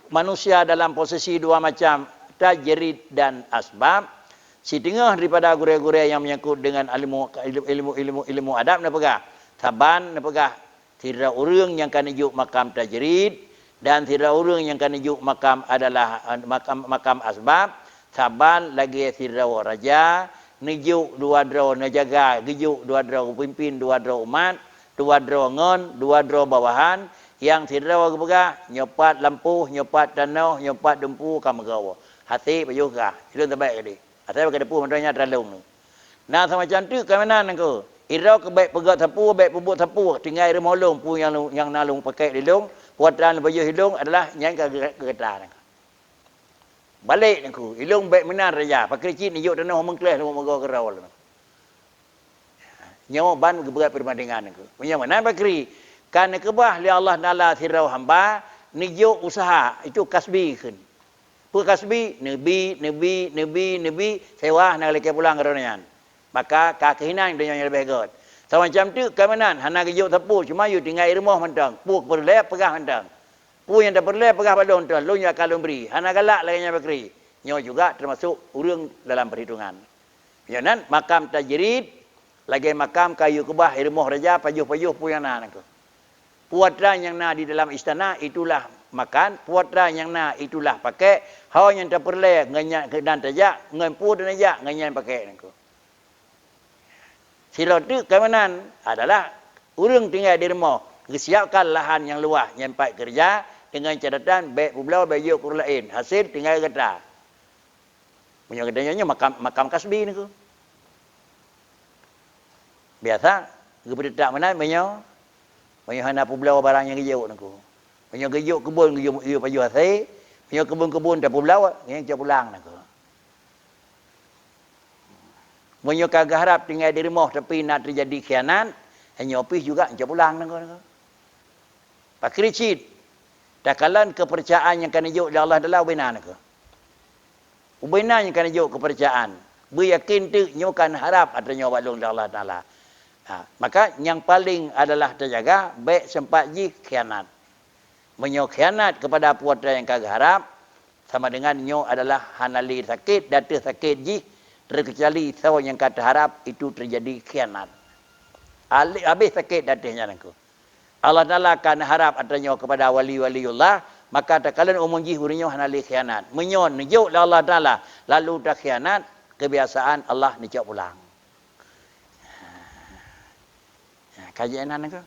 manusia dalam posisi dua macam, tajrid dan asbab. Setengah daripada gurau-gurau yang menyangkut dengan ilmu adab nak pegah. Taban nak pegah. Tidak orang yang kan ijuk makam tajrid dan tidak orang yang kan ijuk makam adalah makam asbab. Taban lagi tidak raja. Nijuk dua draw najaga, gijuk dua draw pimpin, dua draw umat, dua draw ngon, dua draw bawahan, yang tidak pegah nyopat lampu, nyopat tanah, nyopat dempu kamu gawa. Hati juga. Itu terbaik tadi. Hati pakai dempu mandanya terlalu ni. Nah sama cantik ke mana nangko? Irau ke baik pegat sapu, baik pubuk sapu, tinggal rumah long pu yang nalung pakai di long, puatan baju hidung adalah yang ke getah nangko. Balik nangku, ilung baik menar raja. Pakai cik ni juk tanah mengkelas rumah megau kerawal. Nyawa ban berat perbandingan nangku. Punya mana pakri? Kan kebah li Allah Taala tirau hamba ni juk usaha itu kasbi kan. Pu kasbi nabi sewa nak leke pulang kerana. Maka kehinan dia yang lebih god. Macam tu kamanan hana juk tepu cuma you tinggal rumah mentang. Pu berlep pegah mentang. Pu yang tak perlu pegah balon tu, lu yang akan beri. Hana galak lagi yang berkeri. Nyawa juga termasuk urang dalam perhitungan. Jangan makam tajrid, lagi makam kayu kebah, irmoh raja, pajuh-pajuh pu yang nak. Puatra yang nak di dalam istana itulah makan, puatra yang nak itulah pakai. Hau yang tak perlu nganyak dan tajak, ngampu dan tajak, nganyak pakai. Sila tu kemanan adalah urang tinggal di rumah, siapkan lahan yang luas, nyampai kerja, dengan catatan baik pulau baik kur lain hasil tinggal kata punya katanya makam kasbi ni ku biasa gebedak tak mana banyak hana pulau barang yang gejuk ni ku banyak gejuk kebun gejuk paju hasil punya kebun-kebun tak pulau yang cak pulang ni ku banyak kagak harap tinggal di rumah tapi nak terjadi khianat hanya opis juga cak pulang ni ku pakri cit takalan kepercayaan yang kan hidup dari Allah adalah benar ke? Benar yang kan hidup kepercayaan. Beryakin tu nyokan harap atau nyoba long dari Allah Taala. Maka yang paling adalah terjaga baik sempat ji khianat. Menyok khianat kepada putra yang kagak harap sama dengan nyo adalah hanali sakit, data sakit ji terkecuali sawa yang kata harap itu terjadi khianat. Habis sakit datanya nangku. Allah Ta'ala akan harap adanya kepada wali-waliullah, maka tak kalian umum jihurinya hanali khianat. Menyon, nijuk Allah Ta'ala, lalu tak khianat, kebiasaan Allah nicok pulang. Kajian mana ke?